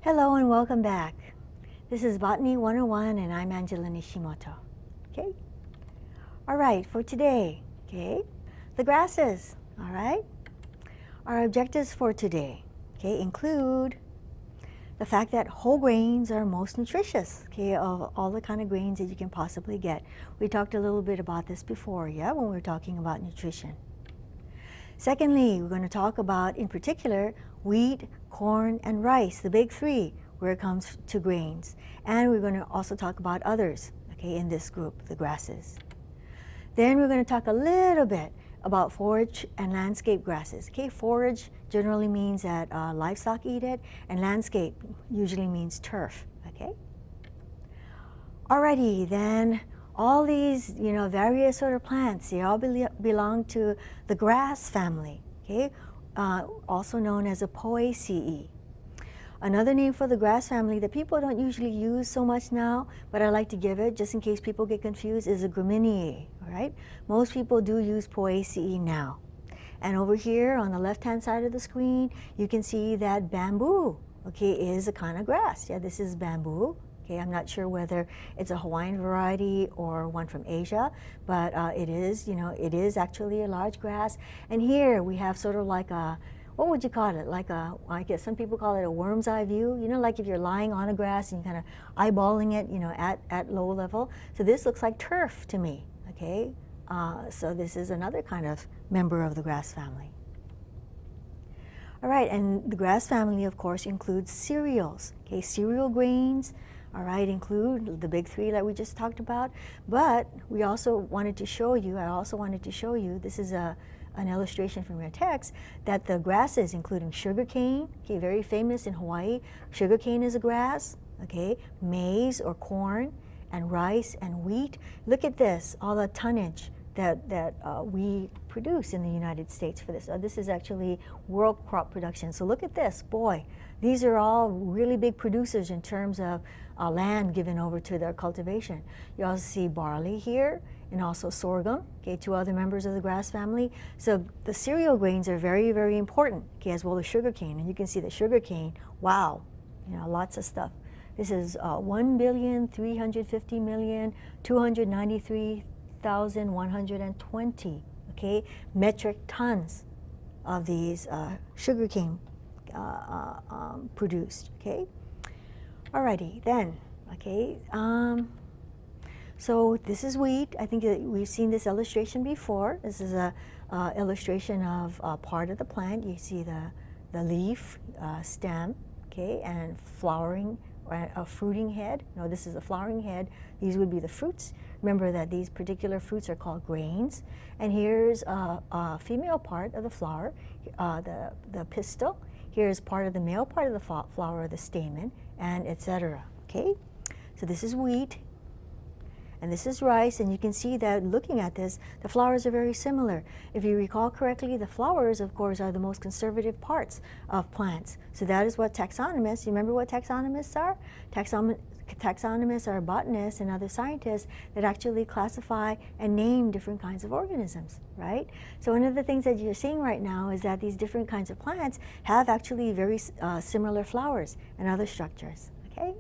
Hello and welcome back. This is Botany 101 and I'm Angela Nishimoto. Okay? All right, for today, okay? The grasses, all right? Our objectives for today, okay, include the fact that whole grains are most nutritious, okay, of all the kind of grains that you can possibly get. We talked a little bit about this before, yeah, when we were talking about nutrition. Secondly, we're going to talk about, in particular, wheat, corn, and rice, the big three, where it comes to grains. And we're going to also talk about others, okay, in this group, the grasses. Then we're going to talk a little bit about forage and landscape grasses. Okay, forage generally means that livestock eat it, and landscape usually means turf. Okay. Alrighty, then all these, various sort of plants, they all belong to the grass family. Okay, also known as a Poaceae. Another name for the grass family that people don't usually use so much now, but I like to give it just in case people get confused, is a Gramineae, all right? Most people do use Poaceae now. And over here on the left-hand side of the screen, you can see that bamboo, okay, is a kind of grass. Yeah, this is bamboo. Okay, I'm not sure whether it's a Hawaiian variety or one from Asia, but it is actually a large grass. And here we have sort of like a, what would you call it? Like a, I guess some people call it a worm's eye view. You know, like if you're lying on a grass and you're kind of eyeballing it, at low level. So this looks like turf to me, okay? So this is another kind of member of the grass family. All right, and the grass family, of course, includes cereals, okay? Cereal grains, all right, include the big three that we just talked about. But we also wanted to show you, this is an illustration from your text, that the grasses, including sugarcane, okay, very famous in Hawaii. Sugarcane is a grass, okay, maize or corn, and rice and wheat. Look at this, all the tonnage that we produce in the United States for this. This is actually world crop production. So look at this, boy, these are all really big producers in terms of land given over to their cultivation. You also see barley here, and also sorghum, okay, two other members of the grass family. So the cereal grains are very, very important, okay, as well as sugarcane. And you can see the sugarcane, wow, lots of stuff. This is 1,350,293,120, okay, metric tons of these sugarcane produced, okay. Alrighty, then, okay. So this is wheat. I think that we've seen this illustration before. This is a illustration of part of the plant. You see the leaf, stem, okay, and flowering, or a fruiting head. No, this is the flowering head. These would be the fruits. Remember that these particular fruits are called grains. And here's a female part of the flower, the pistil. Here's part of the male part of the flower, the stamen, and etc. Okay, so this is wheat. And this is rice, and you can see that looking at this, the flowers are very similar. If you recall correctly, the flowers, of course, are the most conservative parts of plants. So that is what taxonomists, you remember what taxonomists are? Taxonomists are botanists and other scientists that actually classify and name different kinds of organisms, right? So one of the things that you're seeing right now is that these different kinds of plants have actually very similar flowers and other structures, okay?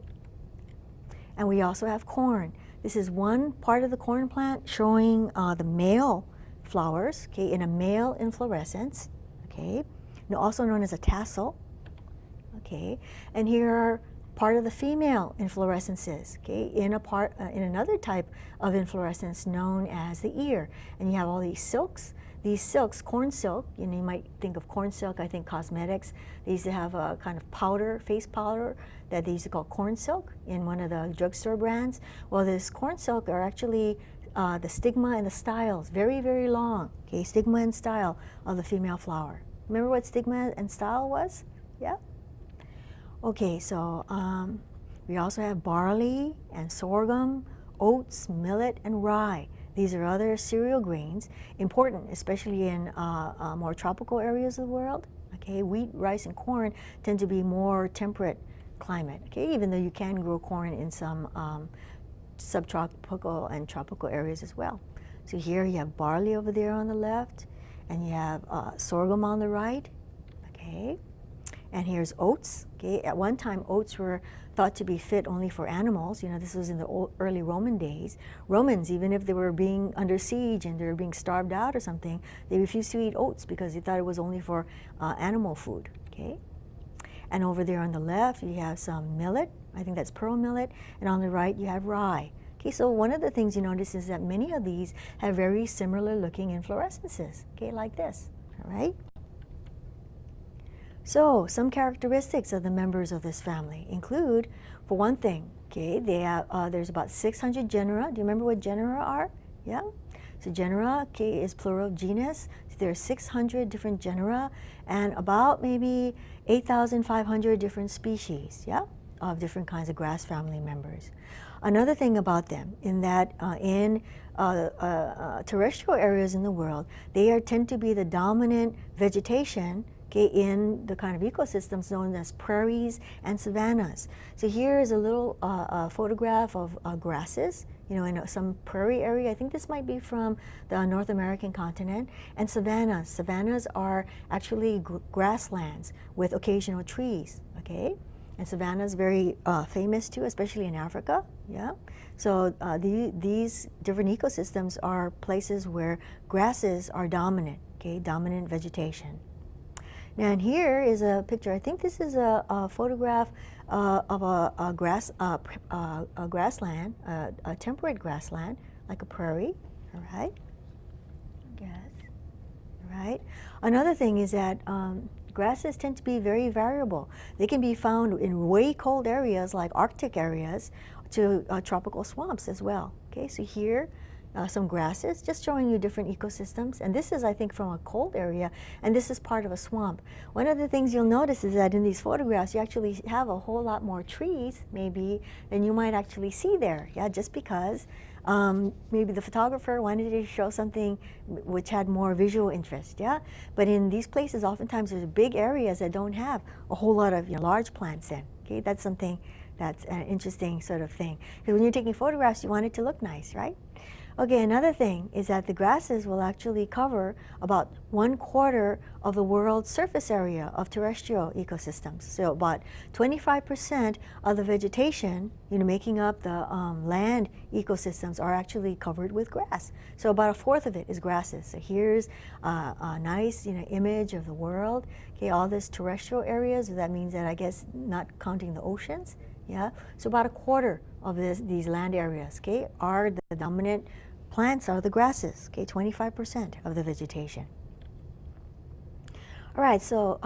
And we also have corn. This is one part of the corn plant showing the male flowers, okay, in a male inflorescence, okay, also known as a tassel, okay, and here are part of the female inflorescences, okay, in another type of inflorescence known as the ear, and you have all these silks. These silks, corn silk, you might think of corn silk, I think cosmetics. They used to have a kind of powder, face powder, that they used to call corn silk in one of the drugstore brands. Well, this corn silk are actually the stigma and the styles, very, very long, okay, stigma and style of the female flower. Remember what stigma and style was? Yeah? Okay, so we also have barley and sorghum, oats, millet, and rye. These are other cereal grains, important, especially in more tropical areas of the world. Okay, wheat, rice, and corn tend to be more temperate climate. Okay, even though you can grow corn in some subtropical and tropical areas as well. So here you have barley over there on the left, and you have sorghum on the right. Okay, And here's oats. Okay, at one time oats were thought to be fit only for animals. You know, this was in the early Roman days. Romans, even if they were being under siege and they were being starved out or something, they refused to eat oats because they thought it was only for animal food. Okay, and over there on the left you have some millet. I think that's pearl millet, and on the right you have rye. Okay, so one of the things you notice is that many of these have very similar looking inflorescences. Okay, like this. All right. So some characteristics of the members of this family include, for one thing, okay, they have, there's about 600 genera. Do you remember what genera are? Yeah. So genera, okay, is plural of genus. So there are 600 different genera and about maybe 8,500 different species, yeah, of different kinds of grass family members. Another thing about them, in that in terrestrial areas in the world, they tend to be the dominant vegetation, okay, in the kind of ecosystems known as prairies and savannas. So here is a little photograph of grasses, you know, in some prairie area. I think this might be from the North American continent. And savannas. Savannas are actually grasslands with occasional trees, okay? And savanna is very famous too, especially in Africa. Yeah. So these different ecosystems are places where grasses are dominant. Okay, dominant vegetation. Now, and here is a picture. I think this is a photograph of a grassland, a temperate grassland, like a prairie. All right. Yes. All right. Another thing is that grasses tend to be very variable. They can be found in way cold areas like Arctic areas to tropical swamps as well. Okay, so here some grasses, just showing you different ecosystems. And this is, I think, from a cold area, and this is part of a swamp. One of the things you'll notice is that in these photographs, you actually have a whole lot more trees, maybe, than you might actually see there. Yeah, just because maybe the photographer wanted to show something which had more visual interest, yeah? But in these places, oftentimes there's big areas that don't have a whole lot of large plants in, okay? That's something that's an interesting sort of thing. Because when you're taking photographs, you want it to look nice, right? Okay, another thing is that the grasses will actually cover about 1/4 of the world's surface area of terrestrial ecosystems. So about 25% of the vegetation, making up the land ecosystems are actually covered with grass. So about 1/4 of it is grasses. So here's a nice, image of the world. Okay, all this terrestrial areas. That means that, I guess, not counting the oceans. Yeah, so about 1/4 of these land areas, okay, are the dominant plants, are the grasses, okay, 25% of the vegetation. All right, so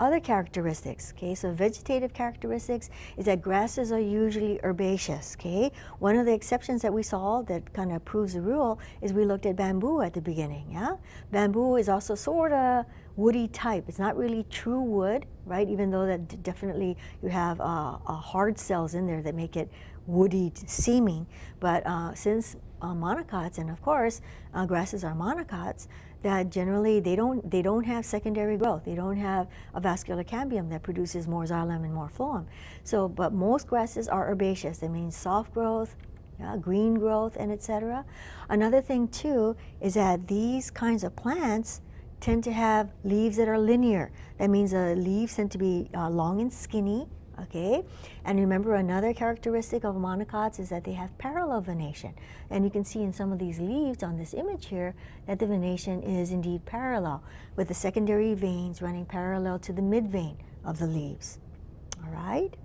other characteristics, okay, so vegetative characteristics is that grasses are usually herbaceous, okay. One of the exceptions that we saw that kind of proves the rule is we looked at bamboo at the beginning, yeah. Bamboo is also sort of woody type. It's not really true wood, right, even though that definitely you have hard cells in there that make it woody seeming, but since monocots, and of course grasses are monocots, that generally they don't have secondary growth. They don't have a vascular cambium that produces more xylem and more phloem. So, but most grasses are herbaceous. That means soft growth, green growth, and etc. Another thing too is that these kinds of plants tend to have leaves that are linear. That means the leaves tend to be long and skinny. Okay, and remember, another characteristic of monocots is that they have parallel venation, and you can see in some of these leaves on this image here that the venation is indeed parallel, with the secondary veins running parallel to the midvein of the leaves. All right.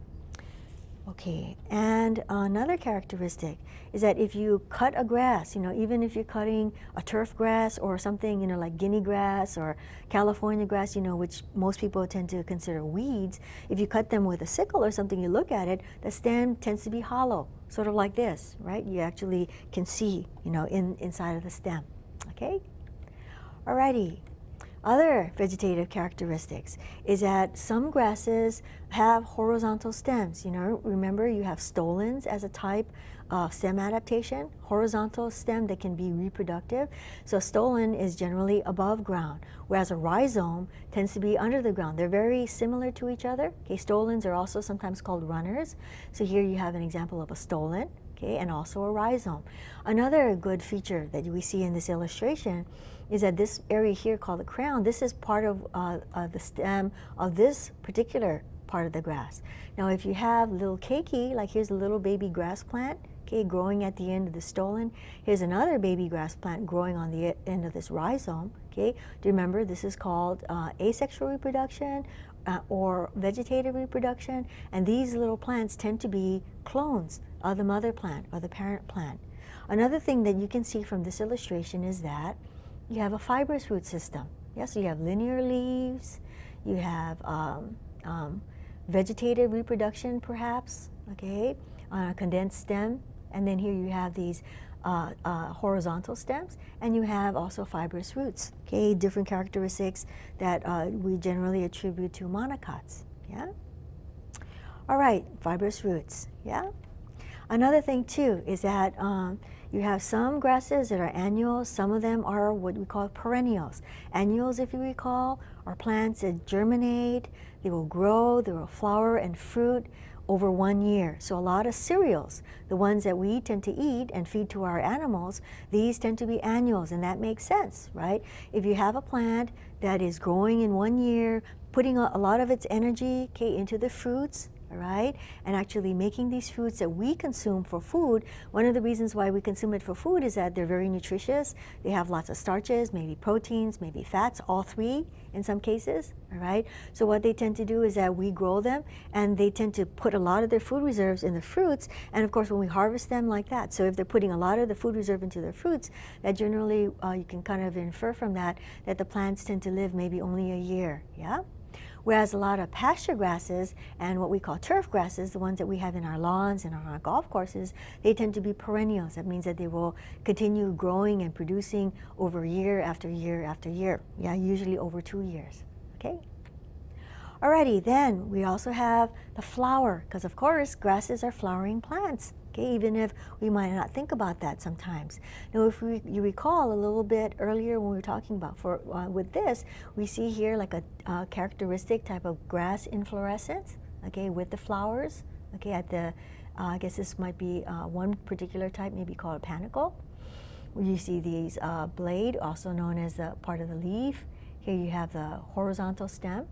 Okay, and another characteristic is that if you cut a grass, even if you're cutting a turf grass or something, like Guinea grass or California grass, which most people tend to consider weeds, if you cut them with a sickle or something, you look at it, the stem tends to be hollow, sort of like this, right? You actually can see, inside of the stem, okay? Alrighty. Other vegetative characteristics is that some grasses have horizontal stems. Remember, you have stolons as a type of stem adaptation, horizontal stem that can be reproductive. So stolon is generally above ground, whereas a rhizome tends to be under the ground. They're very similar to each other. Okay, stolons are also sometimes called runners. So here you have an example of a stolon. okay, and also a rhizome. Another good feature that we see in this illustration is that this area here called the crown, this is part of the stem of this particular part of the grass. Now if you have little keiki, like here's a little baby grass plant, okay, growing at the end of the stolon. Here's another baby grass plant growing on the end of this rhizome, okay. Do you remember this is called asexual reproduction or vegetative reproduction, and these little plants tend to be clones of the mother plant or the parent plant. Another thing that you can see from this illustration is that you have a fibrous root system. Yeah, so you have linear leaves, you have vegetative reproduction perhaps, okay, on a condensed stem, and then here you have these horizontal stems, and you have also fibrous roots, okay, different characteristics that we generally attribute to monocots, yeah? All right, fibrous roots, yeah? Another thing too is that you have some grasses that are annuals, some of them are what we call perennials. Annuals, if you recall, are plants that germinate, they will grow, they will flower and fruit over 1 year. So a lot of cereals, the ones that we tend to eat and feed to our animals, these tend to be annuals, and that makes sense, right? If you have a plant that is growing in 1 year, putting a lot of its energy, okay, into the fruits, all right, and actually making these fruits that we consume for food. One of the reasons why we consume it for food is that they're very nutritious. They have lots of starches, maybe proteins, maybe fats, all three in some cases, all right? So what they tend to do is that we grow them, and they tend to put a lot of their food reserves in the fruits, and of course when we harvest them like that, so if they're putting a lot of the food reserve into their fruits, that generally you can kind of infer from that that the plants tend to live maybe only a year, yeah? Whereas a lot of pasture grasses and what we call turf grasses, the ones that we have in our lawns and on our golf courses, they tend to be perennials. That means that they will continue growing and producing over year after year after year. Yeah, usually over 2 years, okay? Alrighty, then we also have the flower, because of course grasses are flowering plants. Okay, even if we might not think about that sometimes. Now, if you recall a little bit earlier when we were talking about with this, we see here like a characteristic type of grass inflorescence, okay, with the flowers, okay, at the, I guess this might be one particular type, maybe called a panicle. Where you see these blade, also known as the part of the leaf. Here you have the horizontal stem.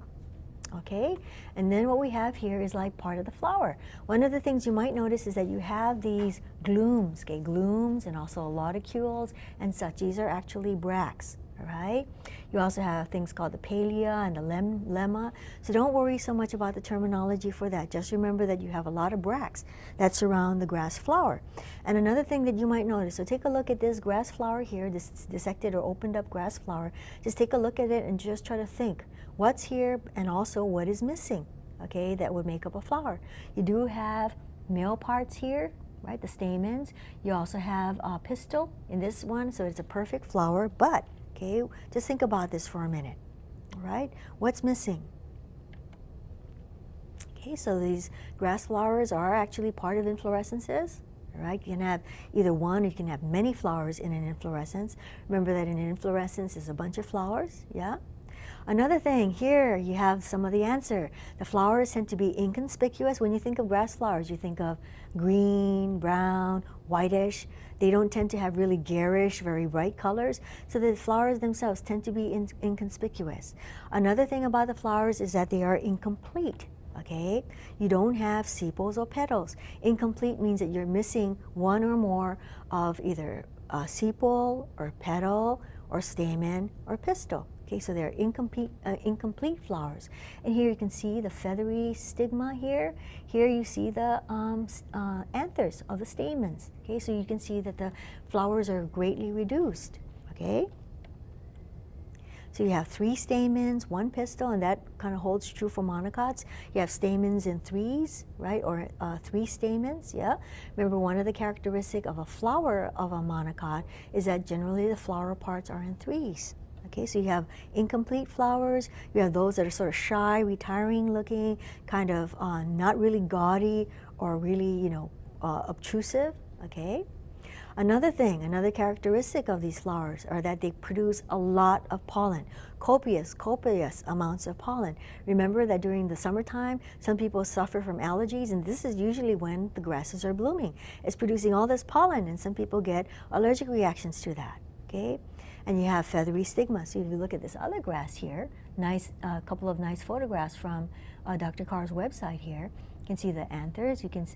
Okay, and then what we have here is like part of the flower. One of the things you might notice is that you have these glooms, okay, glooms and also loticules and such. These are actually bracts, all right? You also have things called the palea and the lemma. So don't worry so much about the terminology for that. Just remember that you have a lot of bracts that surround the grass flower. And another thing that you might notice, so take a look at this grass flower here, this dissected or opened up grass flower. Just take a look at it and just try to think what's here and also what is missing, okay, that would make up a flower. You do have male parts here, right, the stamens. You also have a pistil in this one, so it's a perfect flower, but, okay, just think about this for a minute, all right? What's missing? Okay, so these grass flowers are actually part of inflorescences, all right? You can have either one, or you can have many flowers in an inflorescence. Remember that an inflorescence is a bunch of flowers, yeah? Another thing, here you have some of the answer. The flowers tend to be inconspicuous. When you think of grass flowers, you think of green, brown, whitish. They don't tend to have really garish, very bright colors. So the flowers themselves tend to be inconspicuous. Another thing about the flowers is that they are incomplete. Okay, you don't have sepals or petals. Incomplete means that you're missing one or more of either a sepal or petal or stamen or pistil. Okay, so they're incomplete flowers. And here you can see the feathery stigma here. Here you see the anthers of the stamens. Okay, so you can see that the flowers are greatly reduced. Okay. So you have 3 stamens, 1 pistil, and that kind of holds true for monocots. You have stamens in 3s, right, or 3 stamens, yeah? Remember, one of the characteristics of a flower of a monocot is that generally the flower parts are in 3s. Okay, so you have incomplete flowers, you have those that are sort of shy, retiring looking, kind of not really gaudy or really, you know, obtrusive, okay? Another thing, another characteristic of these flowers are that they produce a lot of pollen, copious amounts of pollen. Remember that during the summertime, some people suffer from allergies, and this is usually when the grasses are blooming. It's producing all this pollen, and some people get allergic reactions to that, okay? And you have feathery stigma. So if you look at this other grass here, nice, couple of nice photographs from Dr. Carr's website here. You can see the anthers. You can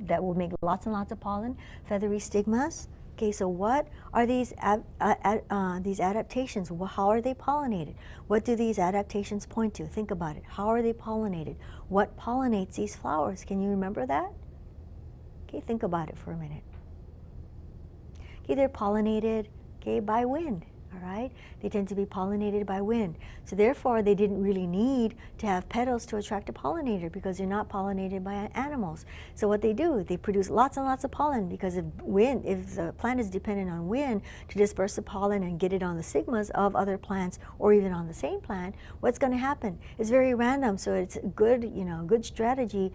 that will make lots and lots of pollen, feathery stigmas. Okay, so what are these adaptations? How are they pollinated? What do these adaptations point to? Think about it. How are they pollinated? What pollinates these flowers? Can you remember that? Okay, think about it for a minute. Okay, they're pollinated, okay, by wind. All right, they tend to be pollinated by wind. So therefore, they didn't really need to have petals to attract a pollinator because they're not pollinated by animals. So what they do, they produce lots and lots of pollen because if the plant is dependent on wind to disperse the pollen and get it on the stigmas of other plants or even on the same plant, what's going to happen? It's very random. So it's a good, good strategy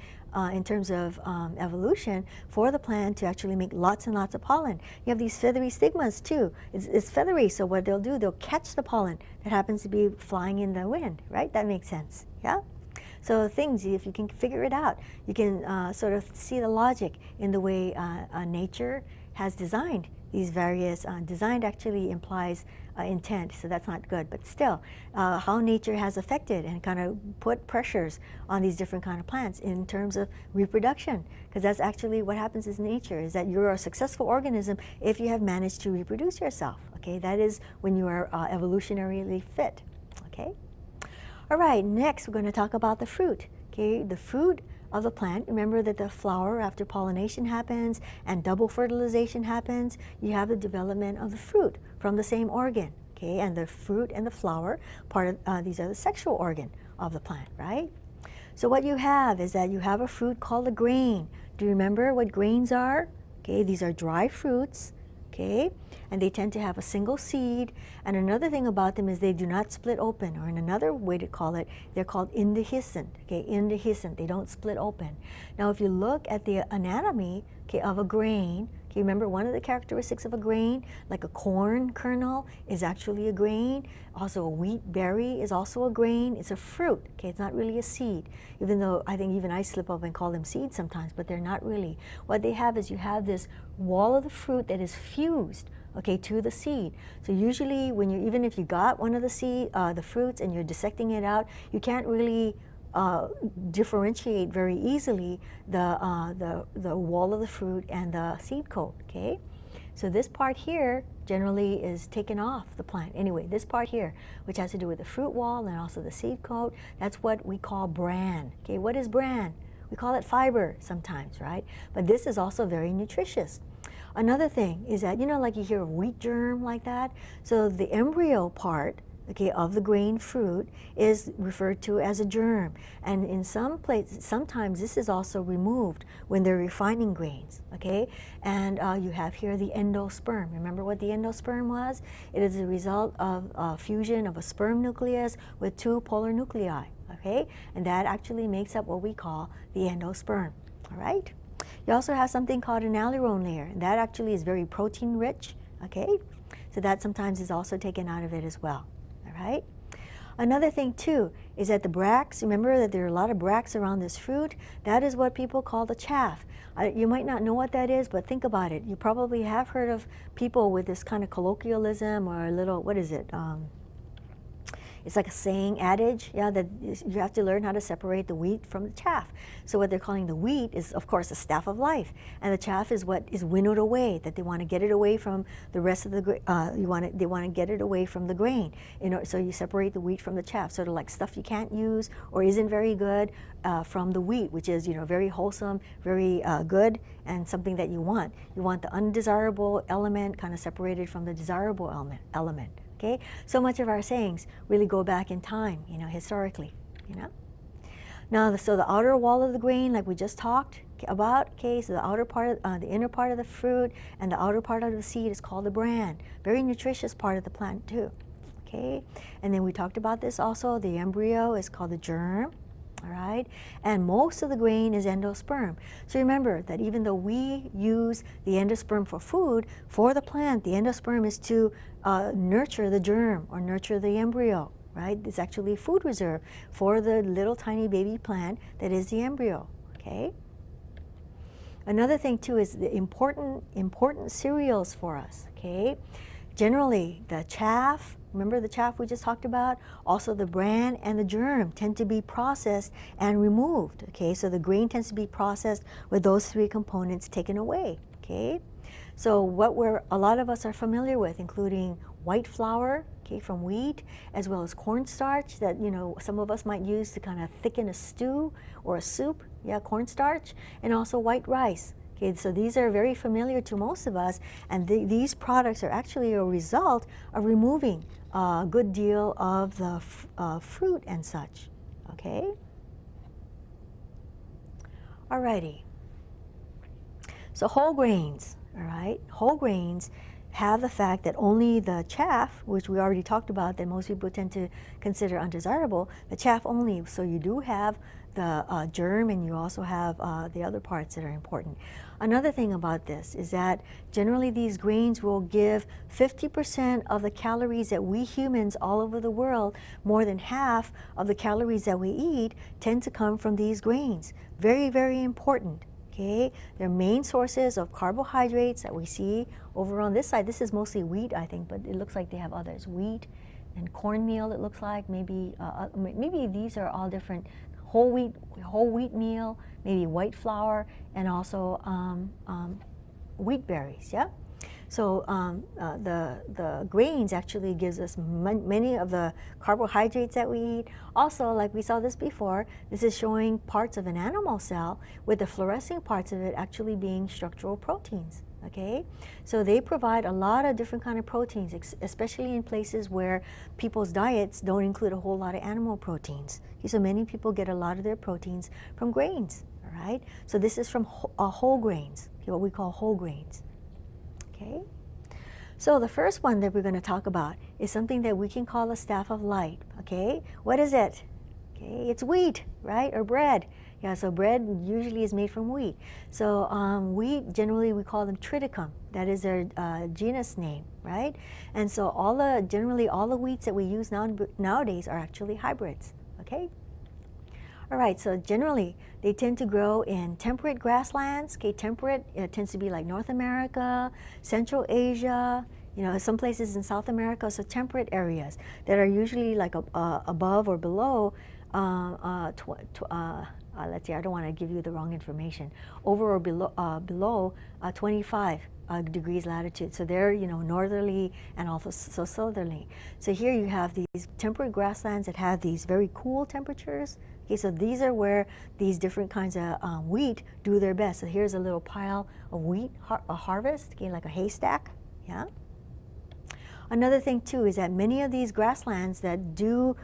in terms of evolution for the plant to actually make lots and lots of pollen. You have these feathery stigmas too. It's feathery, so what they'll do, they'll catch the pollen that happens to be flying in the wind, right? That makes sense, yeah? So things, if you can figure it out, you can sort of see the logic in the way nature has designed these various, designed actually implies intent, so that's not good, but still, how nature has affected and kind of put pressures on these different kind of plants in terms of reproduction, because that's actually what happens in nature, is that you're a successful organism if you have managed to reproduce yourself, okay? That is when you are evolutionarily fit, okay? All right, next we're going to talk about the fruit, okay? The fruit of the plant. Remember that the flower, after pollination happens and double fertilization happens, you have the development of the fruit from the same organ, okay? And the fruit and the flower, these are the sexual organ of the plant, right? So what you have is that you have a fruit called a grain. Do you remember what grains are? Okay, these are dry fruits, okay? And they tend to have a single seed. And another thing about them is they do not split open, or in another way to call it, they're called indehiscent, okay, indehiscent, they don't split open. Now if you look at the anatomy, okay, of a grain, okay, remember one of the characteristics of a grain, like a corn kernel is actually a grain, also a wheat berry is also a grain, it's a fruit, okay, it's not really a seed, even though I think even I slip up and call them seeds sometimes, but they're not really. What they have is you have this wall of the fruit that is fused, okay, to the seed. So usually when even if you got one of the fruits and you're dissecting it out, you can't really differentiate very easily the wall of the fruit and the seed coat, okay? So this part here generally is taken off the plant. Anyway, this part here, which has to do with the fruit wall and also the seed coat, that's what we call bran, okay? What is bran? We call it fiber sometimes, right? But this is also very nutritious. Another thing is that, like you hear of wheat germ like that, so the embryo part, okay, of the grain fruit is referred to as a germ. And in some places, sometimes this is also removed when they're refining grains, okay? And you have here the endosperm. Remember what the endosperm was? It is a result of fusion of a sperm nucleus with two polar nuclei, okay? And that actually makes up what we call the endosperm, all right? You also have something called an aleurone layer, and that actually is very protein rich, okay? So that sometimes is also taken out of it as well, all right? Another thing too is that the bracts, remember that there are a lot of bracts around this fruit, that is what people call the chaff. You might not know what that is, but think about it. You probably have heard of people with this kind of colloquialism or a little, what is it? It's like a saying, adage, yeah, that you have to learn how to separate the wheat from the chaff. So what they're calling the wheat is, of course, the staff of life, and the chaff is what is winnowed away. That they want to get it away from the rest of the they want to get it away from the grain. So you separate the wheat from the chaff, sort of like stuff you can't use or isn't very good from the wheat, which is very wholesome, very good, and something that you want. You want the undesirable element kind of separated from the desirable element. Okay, so much of our sayings really go back in time, historically, Now, so the outer wall of the grain, like we just talked about, okay, so the outer part, the inner part of the fruit and the outer part of the seed is called the bran. Very nutritious part of the plant too, okay? And then we talked about this also, the embryo is called the germ, All right, and most of the grain is endosperm. So remember that even though we use the endosperm for food, for the plant, the endosperm is to nurture the germ or nurture the embryo, right? It's actually food reserve for the little tiny baby plant that is the embryo, okay? Another thing too is the important cereals for us, okay? Generally, the chaff, remember the chaff we just talked about? Also the bran and the germ tend to be processed and removed, okay? So the grain tends to be processed with those three components taken away, okay? So what a lot of us are familiar with, including white flour, okay, from wheat, as well as cornstarch that, you know, some of us might use to kind of thicken a stew or a soup, yeah, cornstarch, and also white rice. Okay, so these are very familiar to most of us, and these products are actually a result of removing a good deal of the fruit and such, okay? Alrighty. So whole grains, all right? Whole grains have the fact that only the chaff, which we already talked about, that most people tend to consider undesirable, the chaff only. So you do have the germ, and you also have the other parts that are important. Another thing about this is that generally these grains will give 50% of the calories that we humans all over the world, more than half of the calories that we eat, tend to come from these grains. Very, very important. Okay, they're main sources of carbohydrates that we see over on this side. This is mostly wheat, I think, but it looks like they have others. Wheat and cornmeal, it looks like. Maybe these are all different. Whole wheat meal, maybe white flour, and also wheat berries. Yeah. So the grains actually gives us many of the carbohydrates that we eat. Also, like we saw this before, this is showing parts of an animal cell with the fluorescing parts of it actually being structural proteins. Okay, so they provide a lot of different kind of proteins, especially in places where people's diets don't include a whole lot of animal proteins. Okay, so many people get a lot of their proteins from grains. All right, so this is from whole grains, okay, what we call whole grains. Okay, so the first one that we're going to talk about is something that we can call a staff of light. Okay, what is it? Okay, it's wheat, right, or bread. Yeah, so bread usually is made from wheat. So wheat, generally we call them triticum. That is their genus name, right? And so generally all the wheats that we use nowadays are actually hybrids. Okay. All right, so generally they tend to grow in temperate grasslands. Okay, temperate, it tends to be like North America, Central Asia, you know, some places in South America, so temperate areas that are usually like above or below, let's see, I don't want to give you the wrong information, over or below 25 degrees latitude. So they're, you know, northerly and also so southerly. So here you have these temperate grasslands that have these very cool temperatures. Okay, so these are where these different kinds of wheat do their best. So here's a little pile of wheat harvest, okay, like a haystack, yeah. Another thing too is that many of these grasslands that do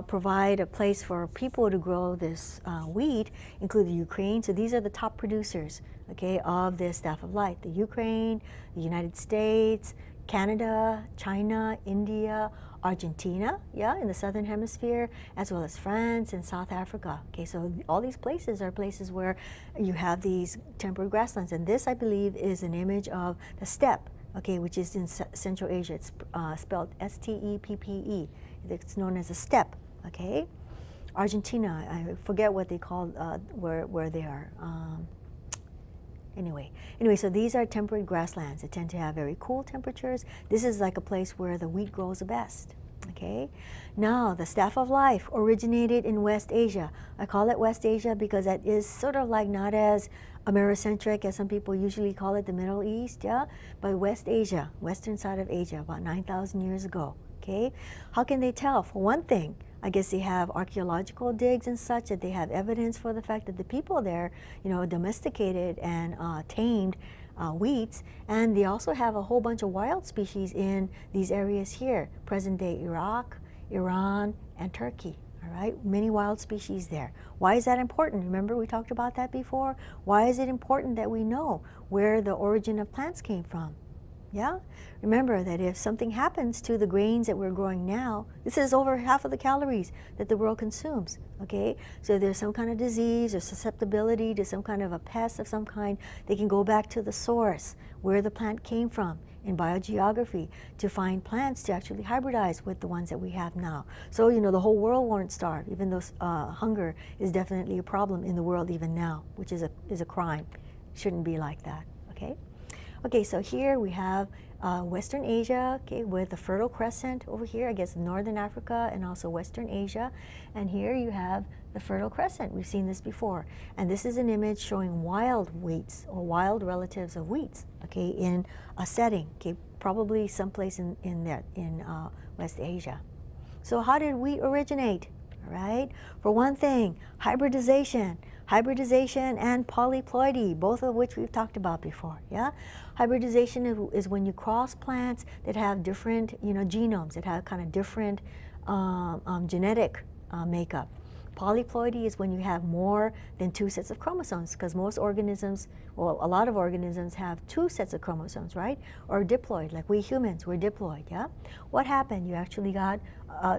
provide a place for people to grow this wheat include the Ukraine. So these are the top producers, okay, of this staff of light. The Ukraine, the United States, Canada, China, India, Argentina, yeah, in the southern hemisphere, as well as France and South Africa. Okay, so all these places are places where you have these temperate grasslands. And this, I believe, is an image of the steppe, okay, which is in Central Asia. It's spelled S-T-E-P-P-E. It's known as a steppe, okay? Argentina, I forget what they call where they are. Anyway, so these are temperate grasslands. They tend to have very cool temperatures. This is like a place where the wheat grows the best, okay? Now, the staff of life originated in West Asia. I call it West Asia because that is sort of like not as Americentric as some people usually call it, the Middle East, yeah? But West Asia, western side of Asia, about 9,000 years ago, okay? How can they tell? For one thing, I guess they have archaeological digs and such, that they have evidence for the fact that the people there, you know, domesticated and tamed wheats, and they also have a whole bunch of wild species in these areas here, present-day Iraq, Iran, and Turkey. All right, many wild species there. Why is that important? Remember we talked about that before? Why is it important that we know where the origin of plants came from? Yeah? Remember that if something happens to the grains that we're growing now, this is over half of the calories that the world consumes, okay? So if there's some kind of disease or susceptibility to some kind of a pest of some kind, they can go back to the source, where the plant came from, in biogeography, to find plants to actually hybridize with the ones that we have now. So, you know, the whole world won't starve, even though hunger is definitely a problem in the world even now, which is a crime. Shouldn't be like that, okay? Okay, so here we have Western Asia, okay, with the Fertile Crescent over here, I guess Northern Africa and also Western Asia. And here you have the Fertile Crescent. We've seen this before. And this is an image showing wild wheats or wild relatives of wheats, okay, in a setting, okay, probably someplace in West Asia. So how did wheat originate? All right, for one thing, hybridization and polyploidy, both of which we've talked about before. Yeah, hybridization is when you cross plants that have different, you know, genomes, that have kind of different genetic makeup. Polyploidy is when you have more than 2 sets of chromosomes, because most organisms, well, a lot of organisms have 2 sets of chromosomes, right? Or diploid, like we humans, we're diploid, yeah? What happened? You actually got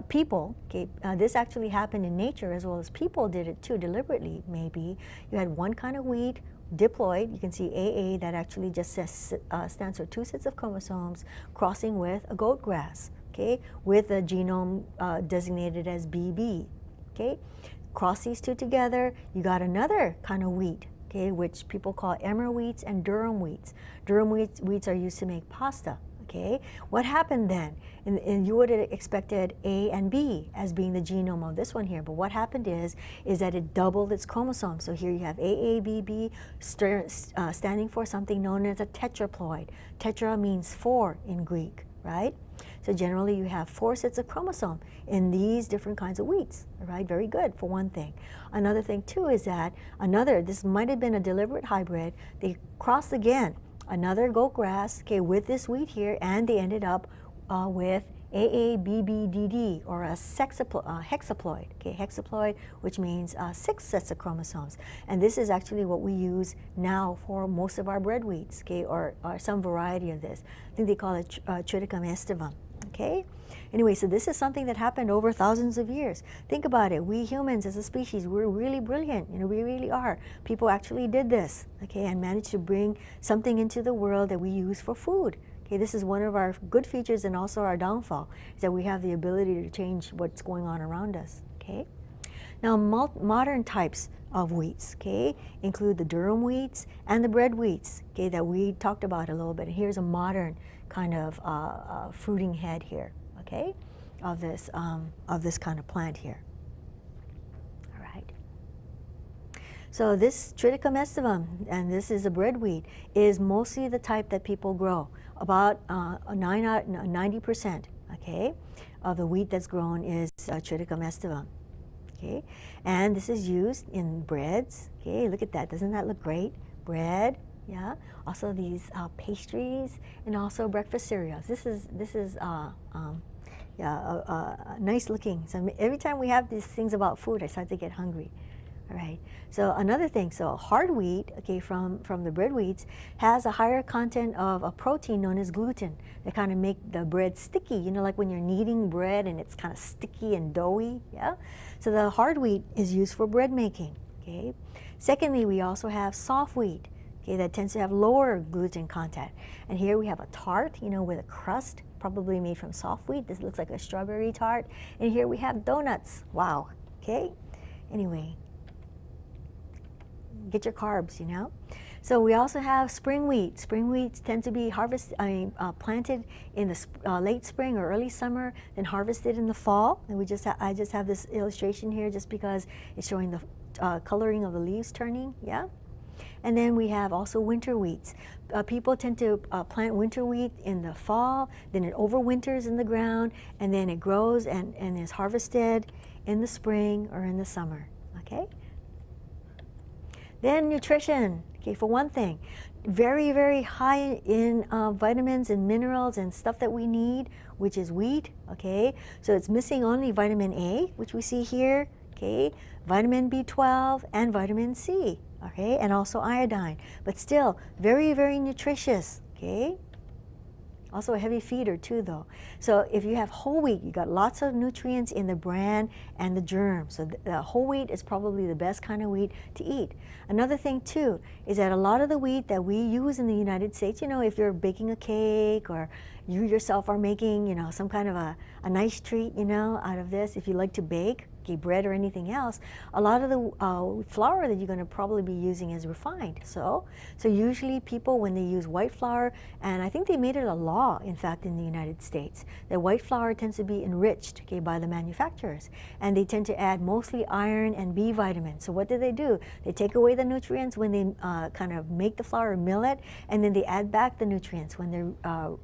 people, okay, this actually happened in nature as well as people did it too, deliberately maybe. You had one kind of wheat, diploid, you can see AA, that actually just stands for 2 sets of chromosomes crossing with a goat grass, okay, with a genome designated as BB, okay. Cross these two together, you got another kind of wheat, okay, which people call emmer wheats and durum wheats. Durum wheats are used to make pasta, okay. What happened then? And you would have expected A and B as being the genome of this one here, but what happened is that it doubled its chromosomes. So here you have AABB standing for something known as a tetraploid. Tetra means 4 in Greek, right? So generally you have 4 sets of chromosome in these different kinds of wheats, right? Very good for one thing. Another thing too is that this might have been a deliberate hybrid. They crossed again, another goat grass, okay, with this wheat here, and they ended up with AABBDD, or a hexaploid, okay, hexaploid, which means 6 sets of chromosomes. And this is actually what we use now for most of our bread wheats, okay, or some variety of this. I think they call it Triticum aestivum, okay? Anyway, so this is something that happened over thousands of years. Think about it. We humans as a species, we're really brilliant. You know, we really are. People actually did this, okay, and managed to bring something into the world that we use for food. Okay, this is one of our good features and also our downfall, is that we have the ability to change what's going on around us, okay? Now, modern types of wheats, okay, include the durum wheats and the bread wheats, okay, that we talked about a little bit. And here's a modern kind of fruiting head here, okay, of this kind of plant here. All right. So this Triticum aestivum, and this is a bread wheat, is mostly the type that people grow. About 90%, okay, of the wheat that's grown is Triticum aestivum, okay, and this is used in breads. Okay, look at that. Doesn't that look great? Bread, yeah. Also these pastries and also breakfast cereals. This is nice looking. So every time we have these things about food, I start to get hungry. All right. So another thing, so hard wheat, okay, from the bread wheats, has a higher content of a protein known as gluten that kind of make the bread sticky. You know, like when you're kneading bread and it's kind of sticky and doughy, yeah? So the hard wheat is used for bread making, okay? Secondly, we also have soft wheat, okay, that tends to have lower gluten content. And here we have a tart, you know, with a crust, probably made from soft wheat. This looks like a strawberry tart. And here we have donuts. Wow, okay? Anyway, get your carbs, you know. So we also have spring wheat. Spring wheats tend to be planted in the late spring or early summer, then harvested in the fall. And I just have this illustration here just because it's showing the coloring of the leaves turning, yeah. And then we have also winter wheats. People tend to plant winter wheat in the fall, then it overwinters in the ground, and then it grows and is harvested in the spring or in the summer, okay? Then nutrition, okay, for one thing, very, very high in vitamins and minerals and stuff that we need, which is wheat, okay? So it's missing only vitamin A, which we see here, okay? Vitamin B12 and vitamin C, okay? And also iodine, but still very, very nutritious, okay? Also a heavy feeder too though. So if you have whole wheat, you got lots of nutrients in the bran and the germ. So the whole wheat is probably the best kind of wheat to eat. Another thing too is that a lot of the wheat that we use in the United States, you know, if you're baking a cake or you yourself are making, you know, some kind of a nice treat, you know, out of this, if you like to bake, okay, bread or anything else, a lot of the flour that you're going to probably be using is refined. So usually people, when they use white flour, and I think they made it a law, in fact, in the United States, that white flour tends to be enriched, okay, by the manufacturers, and they tend to add mostly iron and B vitamins. So what do? They take away the nutrients when they kind of make the flour, mill it, and then they add back the nutrients when they're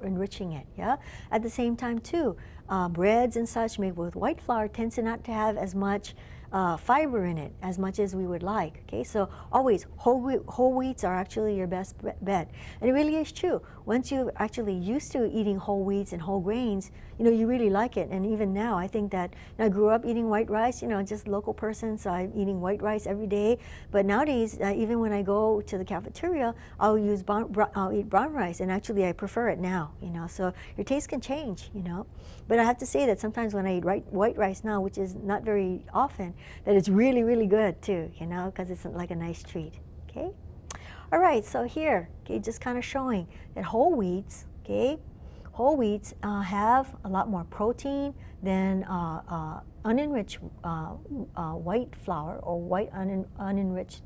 enriching it. Yeah. At the same time too, breads and such made with white flour tends to not to have as much fiber in it as much as we would like. Okay, so always whole wheats are actually your best bet, and it really is true. Once you're actually used to eating whole wheats and whole grains, you know, you really like it. And even now, I think that I grew up eating white rice. You know, just local person, so I'm eating white rice every day. But nowadays, even when I go to the cafeteria, I'll eat brown rice, and actually I prefer it now. You know, so your taste can change. You know, but I have to say that sometimes when I eat white rice now, which is not very often, that it's really, really good too, you know, because it's like a nice treat, okay? All right, so here, okay, just kind of showing that whole wheats, okay, whole wheats have a lot more protein than unenriched white flour or white unenriched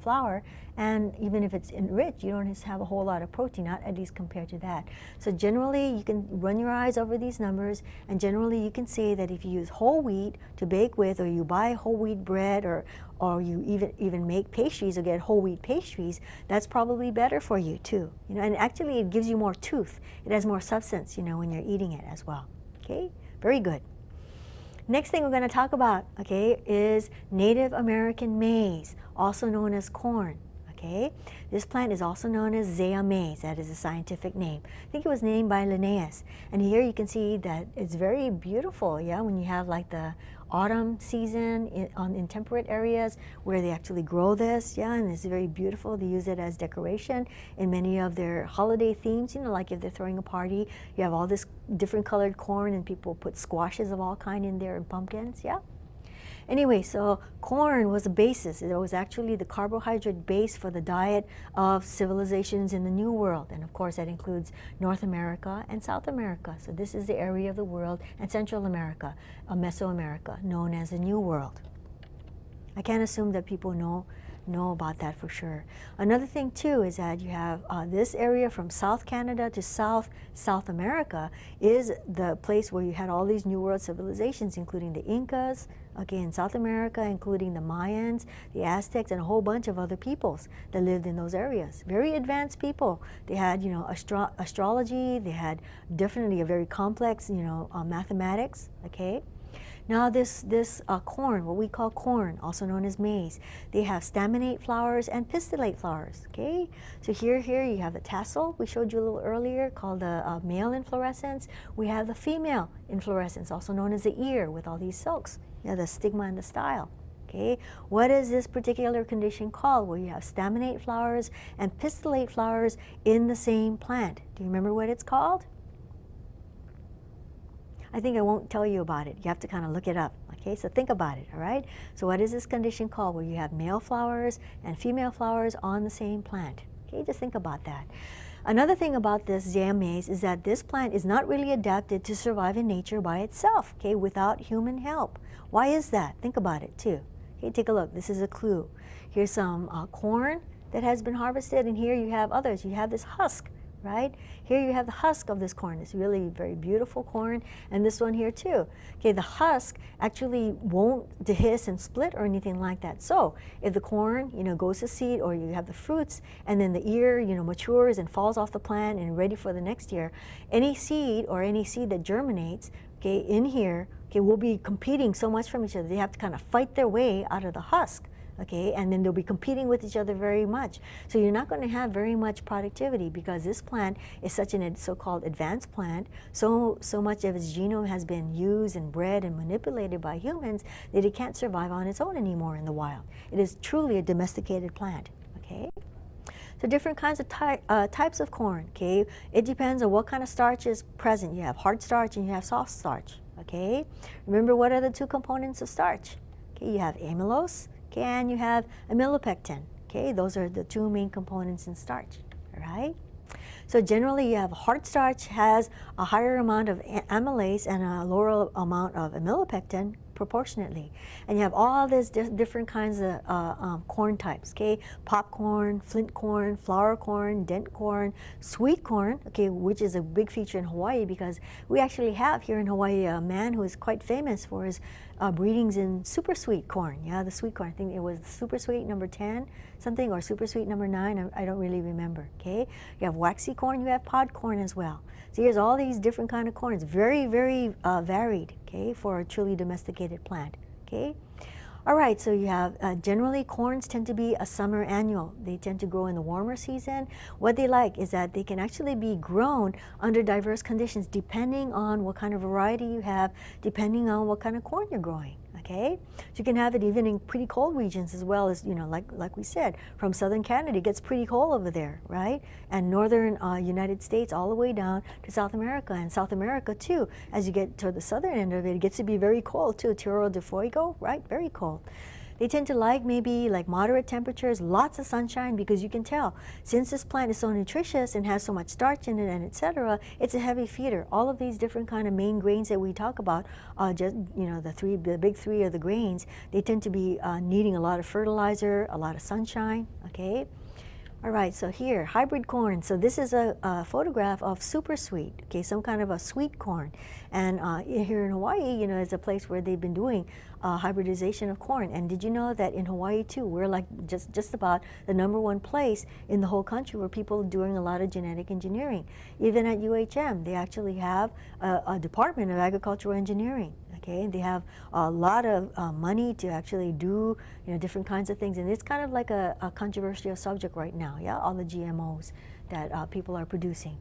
flour, and even if it's enriched, you don't have a whole lot of protein, not at least compared to that. So generally, you can run your eyes over these numbers, and generally you can say that if you use whole wheat to bake with, or you buy whole wheat bread, or you even make pastries or get whole wheat pastries, that's probably better for you too. You know, and actually it gives you more tooth. It has more substance, you know, when you're eating it as well. Okay, very good. Next thing we're going to talk about, okay, is Native American maize, also known as corn. Okay, this plant is also known as Zea maize. That is a scientific name. I think it was named by Linnaeus. And here you can see that it's very beautiful. Yeah, when you have like the autumn season in temperate areas where they actually grow this, yeah, and it's very beautiful. They use it as decoration in many of their holiday themes, you know, like if they're throwing a party, you have all this different colored corn and people put squashes of all kind in there and pumpkins, yeah. Anyway, so corn was the basis. It was actually the carbohydrate base for the diet of civilizations in the New World. And of course, that includes North America and South America. So this is the area of the world, and Central America, Mesoamerica, known as the New World. I can't assume that people know about that for sure. Another thing too is that you have this area from South Canada to South America is the place where you had all these New World civilizations, including the Incas, okay, in South America, including the Mayans, the Aztecs, and a whole bunch of other peoples that lived in those areas. Very advanced people. They had, you know, astrology. They had definitely a very complex, you know, mathematics, okay. Now this corn, what we call corn, also known as maize, they have staminate flowers and pistillate flowers, okay? So here you have the tassel we showed you a little earlier, called the male inflorescence. We have the female inflorescence, also known as the ear, with all these silks, you know, the stigma and the style. Okay, what is this particular condition called, where you have staminate flowers and pistillate flowers in the same plant? Do you remember what it's called? I think I won't tell you about it. You have to kind of look it up. Okay, so think about it, all right? So what is this condition called, where you have male flowers and female flowers on the same plant? Okay, just think about that. Another thing about this Zea maize is that this plant is not really adapted to survive in nature by itself, okay, without human help. Why is that? Think about it too. Okay, take a look. This is a clue. Here's some corn that has been harvested, and here you have others. You have this husk, right? Here you have the husk of this corn. It's really very beautiful corn, and this one here too. Okay, the husk actually won't dehisce and split or anything like that. So if the corn, you know, goes to seed, or you have the fruits, and then the ear, you know, matures and falls off the plant and ready for the next year, any seed that germinates, okay, in here, okay, will be competing so much from each other. They have to kind of fight their way out of the husk. Okay, and then they'll be competing with each other very much. So you're not going to have very much productivity, because this plant is such a so-called advanced plant. So much of its genome has been used and bred and manipulated by humans that it can't survive on its own anymore in the wild. It is truly a domesticated plant. Okay. So different kinds of types of corn, okay? It depends on what kind of starch is present. You have hard starch and you have soft starch, okay? Remember, what are the two components of starch? Okay, you have amylose, okay, and you have amylopectin, okay? Those are the two main components in starch, all right? So generally, you have hard starch has a higher amount of amylase and a lower amount of amylopectin proportionately. And you have all these different kinds of corn types, okay? Popcorn, flint corn, flour corn, dent corn, sweet corn, okay, which is a big feature in Hawaii because we actually have here in Hawaii a man who is quite famous for his breedings in super sweet corn. Yeah, the sweet corn. I think it was super sweet number 10 something or super sweet number 9. I don't really remember, okay? You have waxy corn, you have pod corn as well. So here's all these different kind of corns, very, very varied, okay, for a truly domesticated plant, okay? All right, so you have, generally corns tend to be a summer annual. They tend to grow in the warmer season. What they like is that they can actually be grown under diverse conditions depending on what kind of variety you have, depending on what kind of corn you're growing, okay? So you can have it even in pretty cold regions as well as, you know, like we said, from southern Canada, it gets pretty cold over there, right? And northern United States all the way down to South America, and South America too. As you get to the southern end of it, it gets to be very cold too. Tierra del Fuego, right? Very cold. They tend to like maybe like moderate temperatures, lots of sunshine, because you can tell since this plant is so nutritious and has so much starch in it and etc., it's a heavy feeder. All of these different kind of main grains that we talk about, just, you know, the big three of the grains, they tend to be needing a lot of fertilizer, a lot of sunshine, okay? All right, so here, hybrid corn. So this is a photograph of super sweet, okay, some kind of a sweet corn. And here in Hawaii, you know, it's a place where they've been doing hybridization of corn. And did you know that in Hawaii too, we're like just about the #1 place in the whole country where people are doing a lot of genetic engineering. Even at UHM, they actually have a Department of Agricultural Engineering. Okay, they have a lot of money to actually do, you know, different kinds of things, and it's kind of like a controversial subject right now. Yeah, all the GMOs that people are producing.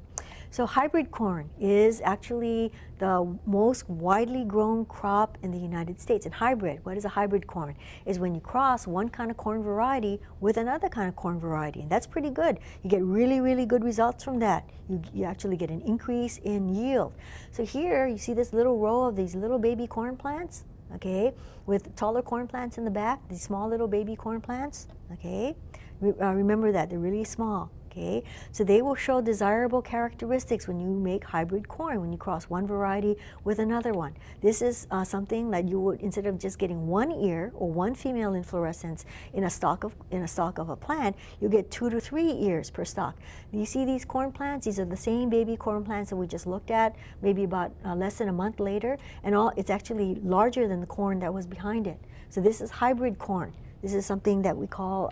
So hybrid corn is actually the most widely grown crop in the United States. And hybrid, what is a hybrid corn? Is when you cross one kind of corn variety with another kind of corn variety. And that's pretty good. You get really, really good results from that. You actually get an increase in yield. So here you see this little row of these little baby corn plants, okay, with taller corn plants in the back, these small little baby corn plants, okay. Remember that, they're really small. Okay, so they will show desirable characteristics when you make hybrid corn, when you cross one variety with another one. This is something that you would, instead of just getting one ear or one female inflorescence in a stalk of a plant, you get 2 to 3 ears per stalk. You see these corn plants? These are the same baby corn plants that we just looked at, maybe about less than a month later, and it's actually larger than the corn that was behind it. So this is hybrid corn. This is something that we call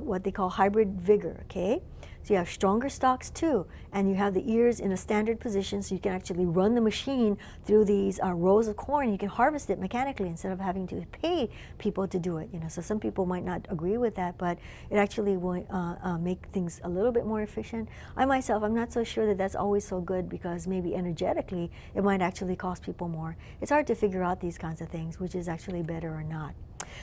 what they call hybrid vigor, okay? So you have stronger stalks too, and you have the ears in a standard position, so you can actually run the machine through these rows of corn. You can harvest it mechanically instead of having to pay people to do it. You know, so some people might not agree with that, but it actually will make things a little bit more efficient. I myself, I'm not so sure that that's always so good, because maybe energetically it might actually cost people more. It's hard to figure out these kinds of things, which is actually better or not.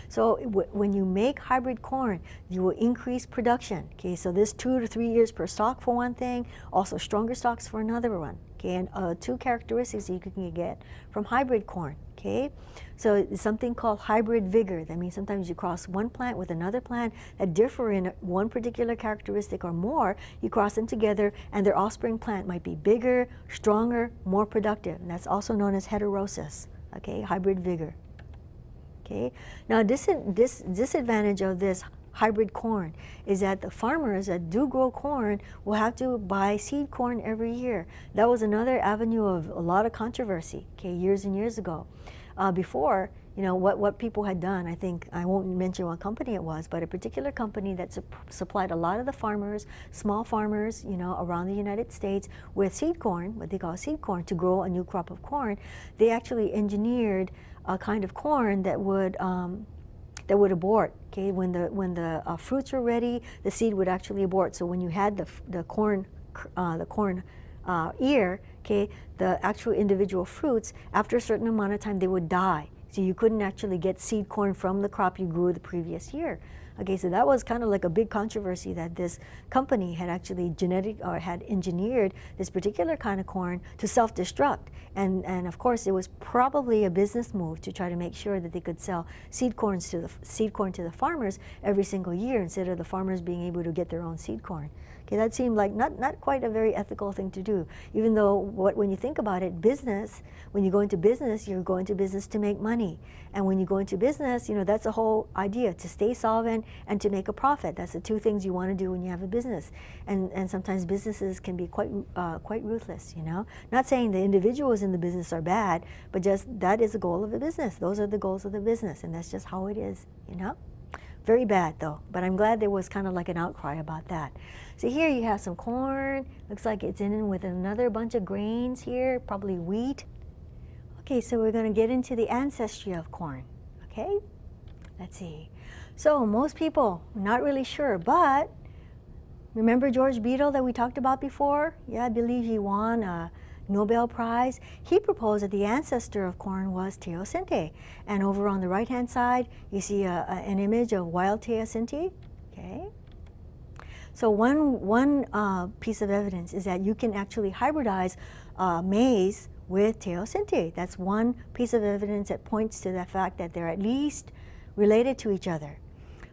So when you make hybrid corn, you will increase production. Okay, so this 2 to 3 ears per stalk for one thing, also stronger stalks for another one. Okay, and 2 characteristics that you can get from hybrid corn. Okay, so it's something called hybrid vigor. That means sometimes you cross one plant with another plant that differ in one particular characteristic or more. You cross them together, and their offspring plant might be bigger, stronger, more productive. And that's also known as heterosis. Okay, hybrid vigor. Okay. Now this disadvantage of this hybrid corn is that the farmers that do grow corn will have to buy seed corn every year. That was another avenue of a lot of controversy, okay, years and years ago. Before, you know, what people had done, I think, I won't mention what company it was, but a particular company that supplied a lot of the farmers, small farmers, you know, around the United States with seed corn, what they call seed corn, to grow a new crop of corn. They actually engineered a kind of corn that would abort. Okay, when the fruits were ready, the seed would actually abort. So when you had the corn ear, okay, the actual individual fruits, after a certain amount of time, they would die. So you couldn't actually get seed corn from the crop you grew the previous year. Okay, so that was kind of like a big controversy that this company had actually had engineered this particular kind of corn to self-destruct. And of course, it was probably a business move to try to make sure that they could sell seed corn to the farmers every single year instead of the farmers being able to get their own seed corn. Okay, that seemed like not quite a very ethical thing to do, even though when you think about it, when you go into business, you're going to business to make money. And when you go into business, that's the whole idea, to stay solvent and to make a profit. That's the two things you want to do when you have a business. And sometimes businesses can be quite ruthless, Not saying the individuals in the business are bad, but just that is the goal of the business. Those are the goals of the business, and that's just how it is, Very bad though, but I'm glad there was kind of like an outcry about that. So here you have some corn. Looks like it's in with another bunch of grains here, probably wheat. Okay, so we're going to get into the ancestry of corn. Okay, let's see. So most people, not really sure, but remember George Beadle that we talked about before? Yeah, I believe he won a Nobel Prize. He proposed that the ancestor of corn was teosinte. And over on the right-hand side, you see an image of wild teosinte. Okay. So one piece of evidence is that you can actually hybridize maize with teosinte. That's one piece of evidence that points to the fact that they're at least related to each other.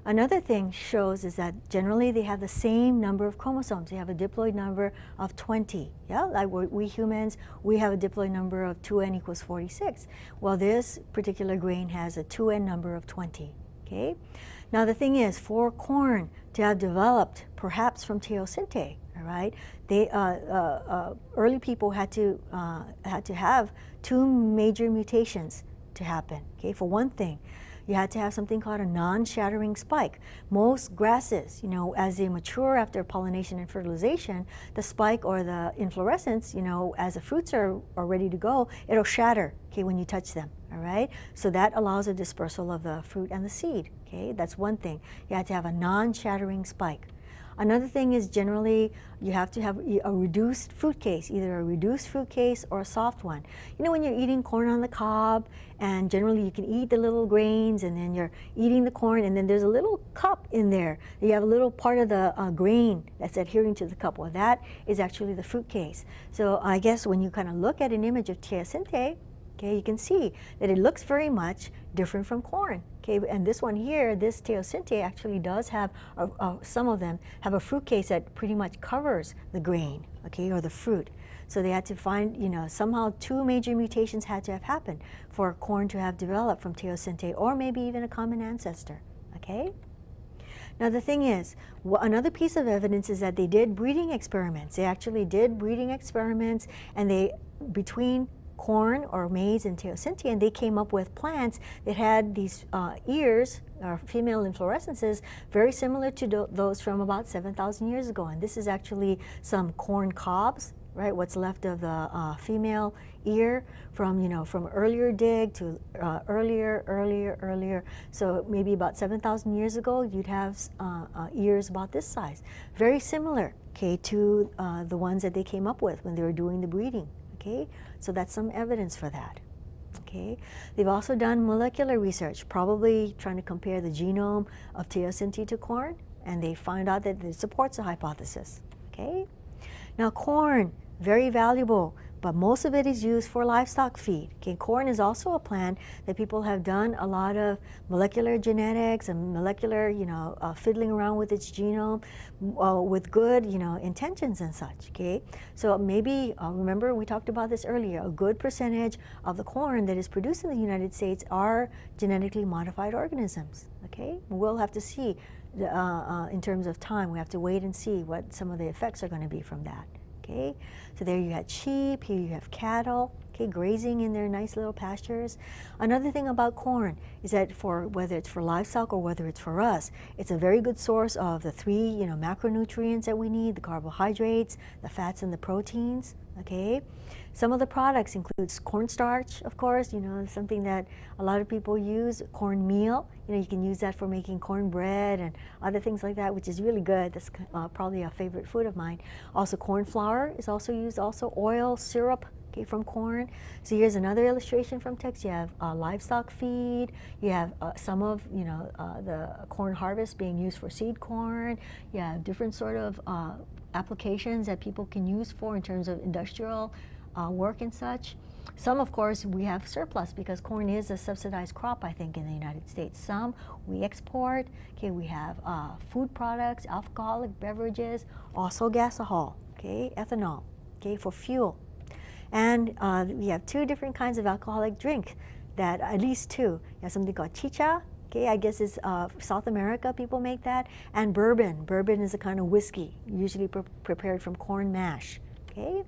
Another thing shows is that generally they have the same number of chromosomes. They have a diploid number of 20. Yeah, like we humans, we have a diploid number of 2n equals 46. Well, this particular grain has a 2n number of 20. Okay. Now the thing is, for corn to have developed perhaps from teosinte, all right, they early people had to have two major mutations to happen. Okay, for one thing, you had to have something called a non-shattering spike. Most grasses, as they mature after pollination and fertilization, the spike or the inflorescence, as the fruits are ready to go, it'll shatter, okay, when you touch them, all right? So that allows a dispersal of the fruit and the seed, okay? That's one thing. You have to have a non-shattering spike. Another thing is generally you have to have a reduced fruit case, either a reduced fruit case or a soft one. When you're eating corn on the cob, and generally you can eat the little grains, and then you're eating the corn, and then there's a little cup in there. You have a little part of the grain that's adhering to the cup. Well, that is actually the fruit case. So I guess when you kind of look at an image of teosinte, okay, you can see that it looks very much different from corn. Okay, and this one here, this teosinte actually does have, some of them have a fruit case that pretty much covers the grain, okay, or the fruit. So they had to find, somehow two major mutations had to have happened for corn to have developed from teosinte, or maybe even a common ancestor, okay? Now the thing is, another piece of evidence is that they did breeding experiments. They actually did breeding experiments, and between corn or maize and teosinte, and they came up with plants that had these ears or female inflorescences very similar to those from about 7,000 years ago. And this is actually some corn cobs, right? What's left of the female ear from earlier dig to earlier. So maybe about 7,000 years ago, you'd have ears about this size, very similar, okay, to the ones that they came up with when they were doing the breeding. Okay, so that's some evidence for that. Okay, they've also done molecular research, probably trying to compare the genome of teosinte to corn, and they found out that it supports the hypothesis. Okay, now corn, very valuable, but most of it is used for livestock feed. Okay, corn is also a plant that people have done a lot of molecular genetics and molecular, fiddling around with its genome with good, intentions and such. Okay, so maybe remember we talked about this earlier. A good percentage of the corn that is produced in the United States are genetically modified organisms. Okay, we'll have to see in terms of time. We have to wait and see what some of the effects are going to be from that. Okay, so there you had sheep, here you have cattle, okay, grazing in their nice little pastures. Another thing about corn is that whether it's for livestock or whether it's for us, it's a very good source of the three, macronutrients that we need, the carbohydrates, the fats, and the proteins. okay? Some of the products includes cornstarch, of course, something that a lot of people use, cornmeal. You can use that for making cornbread and other things like that, which is really good. That's probably a favorite food of mine. Also, corn flour is also used, also oil, syrup, okay, from corn. So here's another illustration from text. You have livestock feed. You have some of, the corn harvest being used for seed corn. You have different sort of applications that people can use for in terms of industrial work and such. Some, of course, we have surplus because corn is a subsidized crop, I think, in the United States. Some we export. Okay, we have food products, alcoholic beverages, also gasohol, okay, ethanol, okay, for fuel. And we have two different kinds of alcoholic drink, that at least two. You have something called chicha. Okay, I guess it's South America, people make that. And bourbon. Bourbon is a kind of whiskey, usually prepared from corn mash. Okay,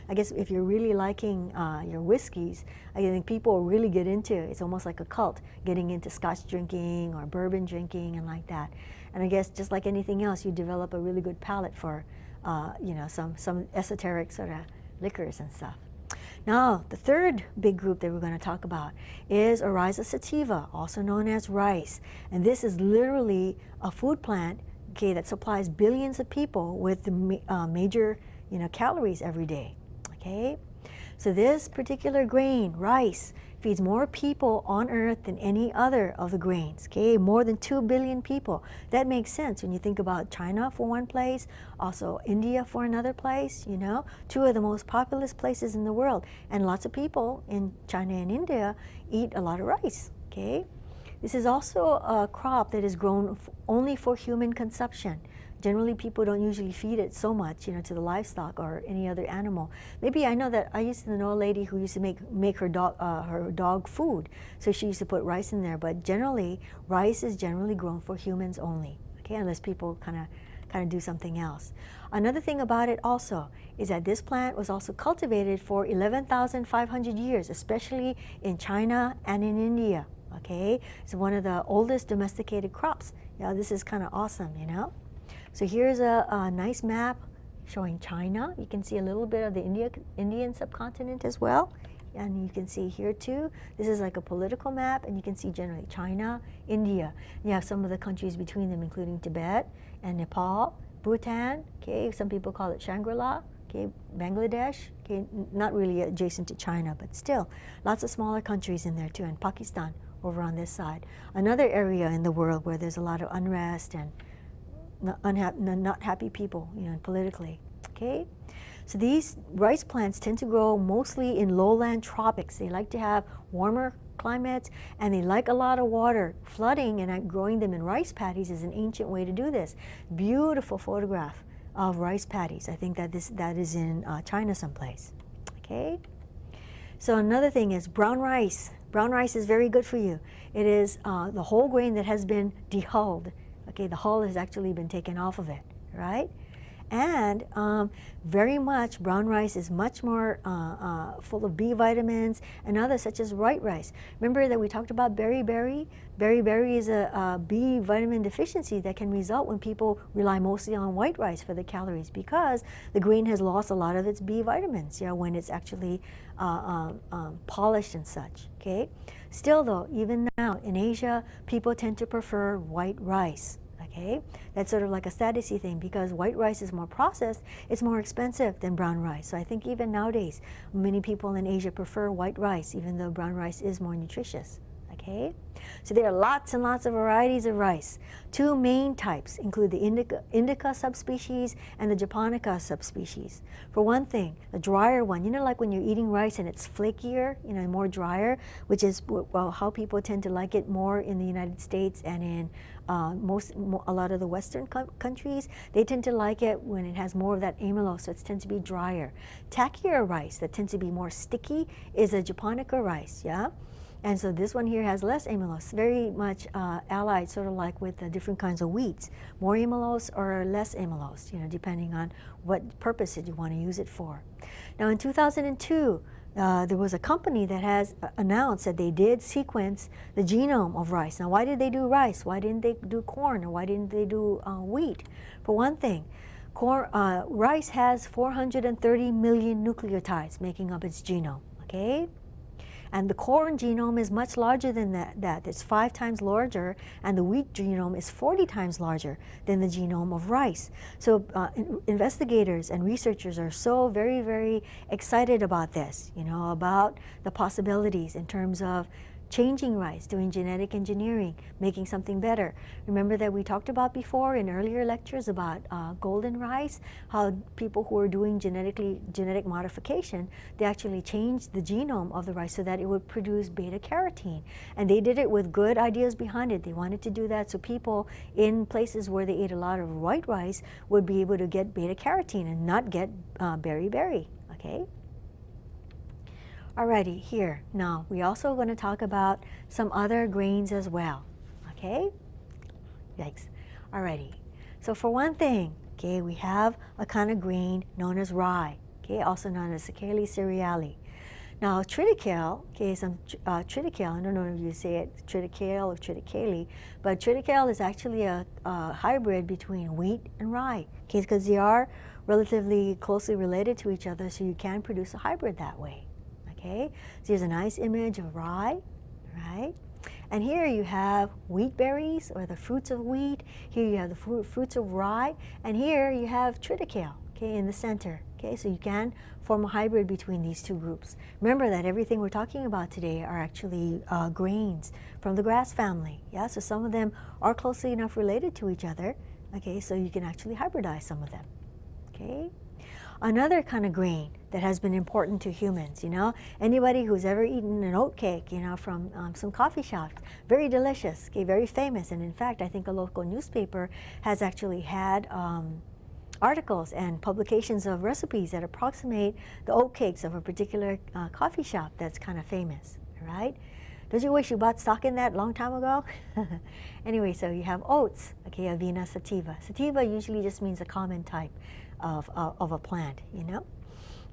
I guess if you're really liking your whiskeys, I think people really get into it. It's almost like a cult, getting into Scotch drinking or bourbon drinking and like that. And I guess just like anything else, you develop a really good palate for, some esoteric sort of liquors and stuff. Now, the third big group that we're going to talk about is Oryza sativa, also known as rice. And this is literally a food plant, okay, that supplies billions of people with the major, calories every day, okay? So this particular grain, rice, feeds more people on earth than any other of the grains, okay? More than 2 billion people. That makes sense when you think about China for one place, also India for another place, two of the most populous places in the world. And lots of people in China and India eat a lot of rice, okay? This is also a crop that is grown only for human consumption. Generally, people don't usually feed it so much, to the livestock or any other animal. Maybe I know that I used to know a lady who used to make her dog food, so she used to put rice in there. But generally, rice is generally grown for humans only, okay, unless people kind of do something else. Another thing about it also is that this plant was also cultivated for 11,500 years, especially in China and in India. Okay, it's one of the oldest domesticated crops. This is kind of awesome, So here's a nice map showing China. You can see a little bit of the Indian subcontinent as well. And you can see here too, this is like a political map, and you can see generally China, India. You have some of the countries between them, including Tibet and Nepal, Bhutan, okay, some people call it Shangri-La, okay, Bangladesh, okay, not really adjacent to China, but still, lots of smaller countries in there too, and Pakistan over on this side. Another area in the world where there's a lot of unrest and not happy people, politically, okay? So these rice plants tend to grow mostly in lowland tropics. They like to have warmer climates, and they like a lot of water. Flooding and growing them in rice paddies is an ancient way to do this. Beautiful photograph of rice paddies. I think that that is in China someplace, okay? So another thing is brown rice. Brown rice is very good for you. It is the whole grain that has been dehulled. Okay, the hull has actually been taken off of it, right? And very much brown rice is much more full of B vitamins and others such as white rice. Remember that we talked about beriberi? Beriberi is a B vitamin deficiency that can result when people rely mostly on white rice for the calories, because the grain has lost a lot of its B vitamins, when it's actually polished and such, okay? Still though, even now in Asia, people tend to prefer white rice. Okay, that's sort of like a statusy thing, because white rice is more processed, it's more expensive than brown rice. So I think even nowadays, many people in Asia prefer white rice, even though brown rice is more nutritious. Okay, so there are lots and lots of varieties of rice. Two main types include the indica subspecies and the japonica subspecies. For one thing, the drier one, like when you're eating rice and it's flakier, more drier, which is how people tend to like it more in the United States and in a lot of the Western countries. They tend to like it when it has more of that amylose, so it tends to be drier. Tackier rice that tends to be more sticky is a japonica rice, And so this one here has less amylose, very much allied, sort of like with the different kinds of wheats. More amylose or less amylose, depending on what purpose you want to use it for. Now in 2002, there was a company that has announced that they did sequence the genome of rice. Now why did they do rice? Why didn't they do corn? Or why didn't they do wheat? For one thing, Rice has 430 million nucleotides making up its genome, okay? And the corn genome is much larger than that. It's 5 times larger, and the wheat genome is 40 times larger than the genome of rice. So investigators and researchers are so very, very excited about this, you know, about the possibilities in terms of changing rice, doing genetic engineering, making something better. Remember that we talked about before in earlier lectures about golden rice, how people who are doing genetic modification, they actually changed the genome of the rice so that it would produce beta carotene. And they did it with good ideas behind it. They wanted to do that so people in places where they ate a lot of white rice would be able to get beta carotene and not get beriberi, okay? Alrighty, here. Now, we're also going to talk about some other grains as well, okay? Yikes. Alrighty. So for one thing, okay, we have a kind of grain known as rye, okay, also known as Sacchalis cereale. Now, triticale, okay, triticale, I don't know if you say it triticale or triticale, but triticale is actually a hybrid between wheat and rye, okay, because they are relatively closely related to each other, so you can produce a hybrid that way. Okay, so here's a nice image of rye, right? And here you have wheat berries, or the fruits of wheat. Here you have the fruits of rye, and here you have triticale, okay, in the center. Okay, so you can form a hybrid between these two groups. Remember that everything we're talking about today are actually grains from the grass family. Yeah, so some of them are closely enough related to each other. Okay, so you can actually hybridize some of them. Okay. Another kind of grain that has been important to humans, you know, anybody who's ever eaten an oat cake, you know, from some coffee shops, very delicious, okay, very famous. And in fact, I think a local newspaper has actually had articles and publications of recipes that approximate the oat cakes of a particular coffee shop that's kind of famous, right? Don't you wish you bought stock in that a long time ago? Anyway, so you have oats, okay, Avena sativa. Sativa usually just means a common type of a plant, you know?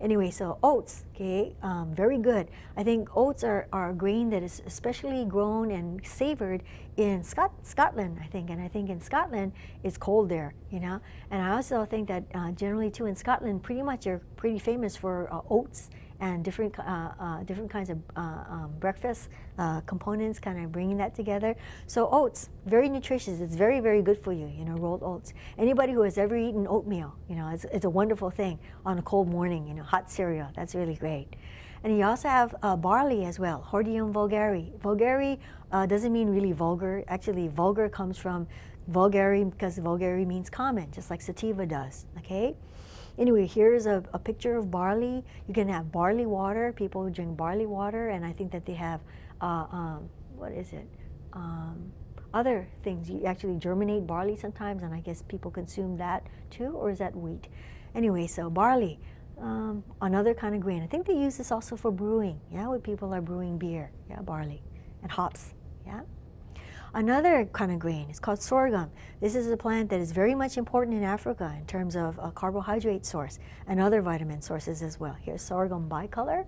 Anyway, so oats, okay, very good. I think oats are a grain that is especially grown and savored in Scotland, I think. And I think in Scotland, it's cold there, you know? And I also think that generally, too, in Scotland, pretty much are pretty famous for oats and different kinds of breakfast components, kind of bringing that together. So oats, very nutritious. It's very, very good for you, you know, rolled oats. Anybody who has ever eaten oatmeal, you know, it's a wonderful thing on a cold morning, you know, hot cereal. That's really great. And you also have barley as well, Hordeum vulgare. Vulgare doesn't mean really vulgar. Actually, vulgar comes from vulgare because vulgare means common, just like sativa does, okay? Anyway, here's a picture of barley. You can have barley water. People drink barley water, and I think that they have, what is it? Other things. You actually germinate barley sometimes, and I guess people consume that too, or is that wheat? Anyway, so barley, another kind of grain. I think they use this also for brewing, yeah, when people are brewing beer, yeah, barley, and hops, yeah. Another kind of grain is called sorghum. This is a plant that is very much important in Africa in terms of a carbohydrate source and other vitamin sources as well. Here's sorghum bicolor.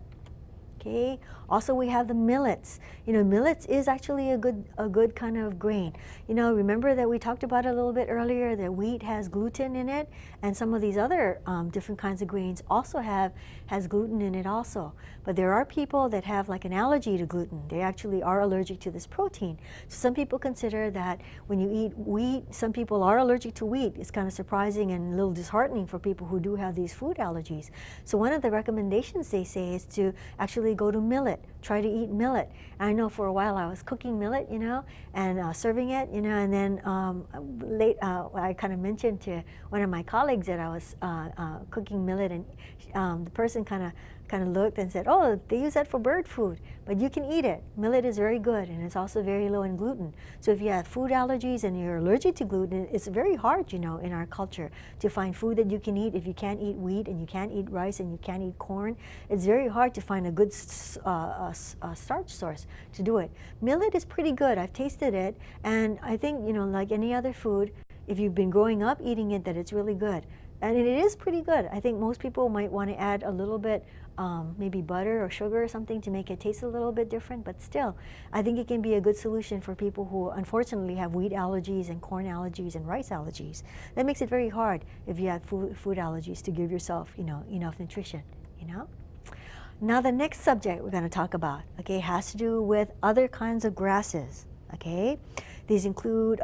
Okay. Also, we have the millets. You know, millets is actually a good kind of grain. You know, remember that we talked about it a little bit earlier that wheat has gluten in it, and some of these other different kinds of grains also has gluten in it also. But there are people that have like an allergy to gluten. They actually are allergic to this protein. So some people consider that when you eat wheat, some people are allergic to wheat. It's kind of surprising and a little disheartening for people who do have these food allergies. So one of the recommendations they say is to actually go to millet. Try to eat millet. I know for a while I was cooking millet, you know, and serving it, you know, and then I kind of mentioned to one of my colleagues that I was cooking millet, and the person kind of looked and said, oh, they use that for bird food, but you can eat it. Millet is very good, and it's also very low in gluten. So if you have food allergies and you're allergic to gluten, it's very hard, you know, in our culture to find food that you can eat. If you can't eat wheat and you can't eat rice and you can't eat corn, it's very hard to find a good starch source to do it. Millet is pretty good. I've tasted it, and I think, you know, like any other food, if you've been growing up eating it, that it's really good. And it is pretty good. I think most people might want to add a little bit, maybe butter or sugar or something to make it taste a little bit different, but still, I think it can be a good solution for people who unfortunately have wheat allergies and corn allergies and rice allergies. That makes it very hard if you have food allergies to give yourself, enough nutrition, Now the next subject we're going to talk about, okay, has to do with other kinds of grasses, okay? These include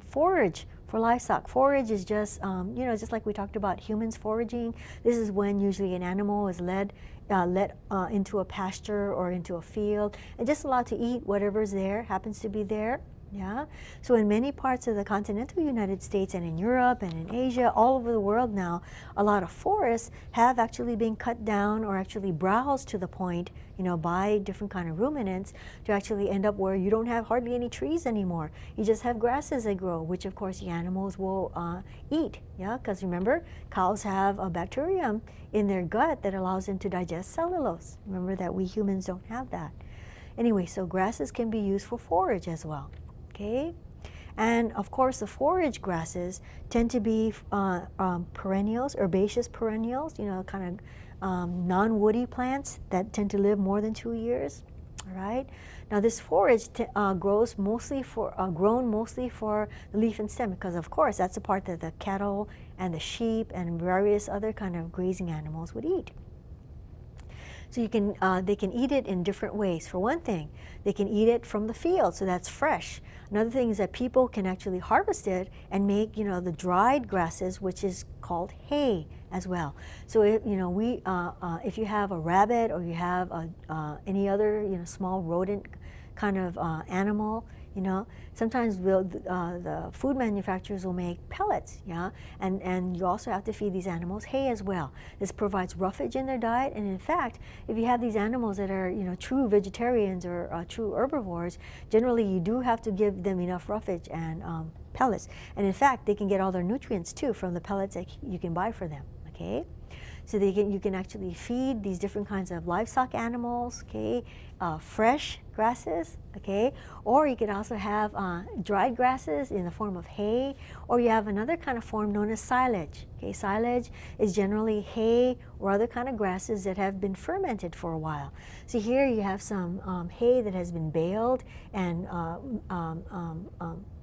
forage for livestock. Forage is just, just like we talked about humans foraging. This is when usually an animal is led into a pasture or into a field and just allowed to eat whatever's there, happens to be there. Yeah. So in many parts of the continental United States and in Europe and in Asia, all over the world now, a lot of forests have actually been cut down or actually browsed to the point, by different kind of ruminants to actually end up where you don't have hardly any trees anymore. You just have grasses that grow, which of course the animals will eat. Yeah, because remember, cows have a bacterium in their gut that allows them to digest cellulose. Remember that we humans don't have that. Anyway, so grasses can be used for forage as well. Okay, and of course the forage grasses tend to be perennials, herbaceous perennials, kind of non-woody plants that tend to live more than 2 years. All right. Now this forage grown mostly for the leaf and stem, because of course that's the part that the cattle and the sheep and various other kind of grazing animals would eat. So they can eat it in different ways. For one thing, they can eat it from the field, so that's fresh. Another thing is that people can actually harvest it and make, the dried grasses, which is called hay as well. So if you have a rabbit or you have any other, small rodent kind of animal, sometimes the food manufacturers will make pellets, yeah, and you also have to feed these animals hay as well. This provides roughage in their diet, and in fact, if you have these animals that are, true vegetarians or true herbivores, generally you do have to give them enough roughage and pellets. And in fact, they can get all their nutrients too from the pellets that you can buy for them, okay? So you can actually feed these different kinds of livestock animals, okay, fresh grasses, okay, or you can also have dried grasses in the form of hay, or you have another kind of form known as silage. Okay, silage is generally hay or other kind of grasses that have been fermented for a while. So here you have some hay that has been baled and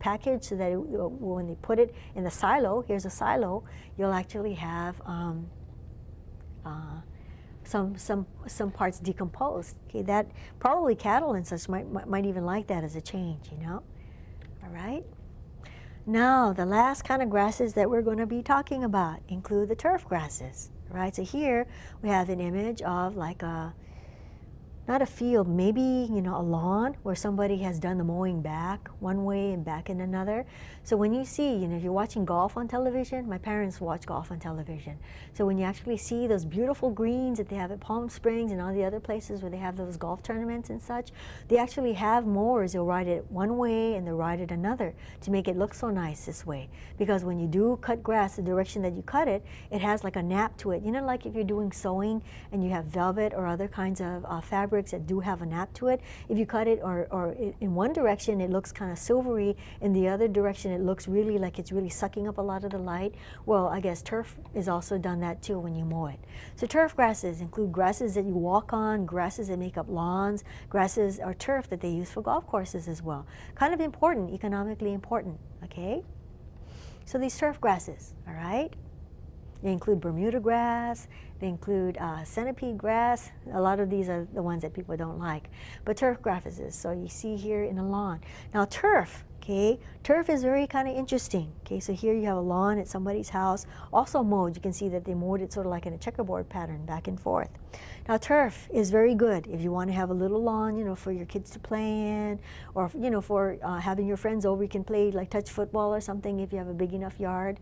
packaged so that when they put it in the silo, here's a silo, you'll actually have some parts decomposed. Okay, that probably cattle and such might even like that as a change, All right. Now the last kind of grasses that we're going to be talking about include the turf grasses. Right. So here we have an image of like not a field, maybe, a lawn where somebody has done the mowing back one way and back in another. So when you see, if you're watching golf on television, my parents watch golf on television. So when you actually see those beautiful greens that they have at Palm Springs and all the other places where they have those golf tournaments and such, they actually have mowers. They'll ride it one way and they'll ride it another to make it look so nice this way. Because when you do cut grass, the direction that you cut it, it has like a nap to it. Like if you're doing sewing and you have velvet or other kinds of fabric that do have a nap to it. If you cut it or in one direction it looks kind of silvery, in the other direction it looks really like it's really sucking up a lot of the light. Well, I guess turf is also done that too when you mow it. So turf grasses include grasses that you walk on, grasses that make up lawns, grasses or turf that they use for golf courses as well. Kind of important, economically important, okay? So these turf grasses, all right? They include Bermuda grass, they include centipede grass. A lot of these are the ones that people don't like. But turf grasses, so you see here in a lawn. Now turf, okay, turf is very kind of interesting. Okay, so here you have a lawn at somebody's house, also mowed. You can see that they mowed it sort of like in a checkerboard pattern, back and forth. Now turf is very good if you want to have a little lawn, for your kids to play in, or for having your friends over, you can play like touch football or something if you have a big enough yard.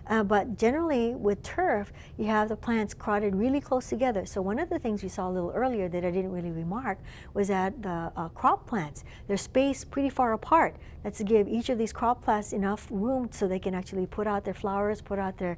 But generally with turf, you have the plants crowded really close together. So one of the things we saw a little earlier that I didn't really remark was that the crop plants, they're spaced pretty far apart. That's to give each of these crop plants enough room so they can actually put out their flowers, put out their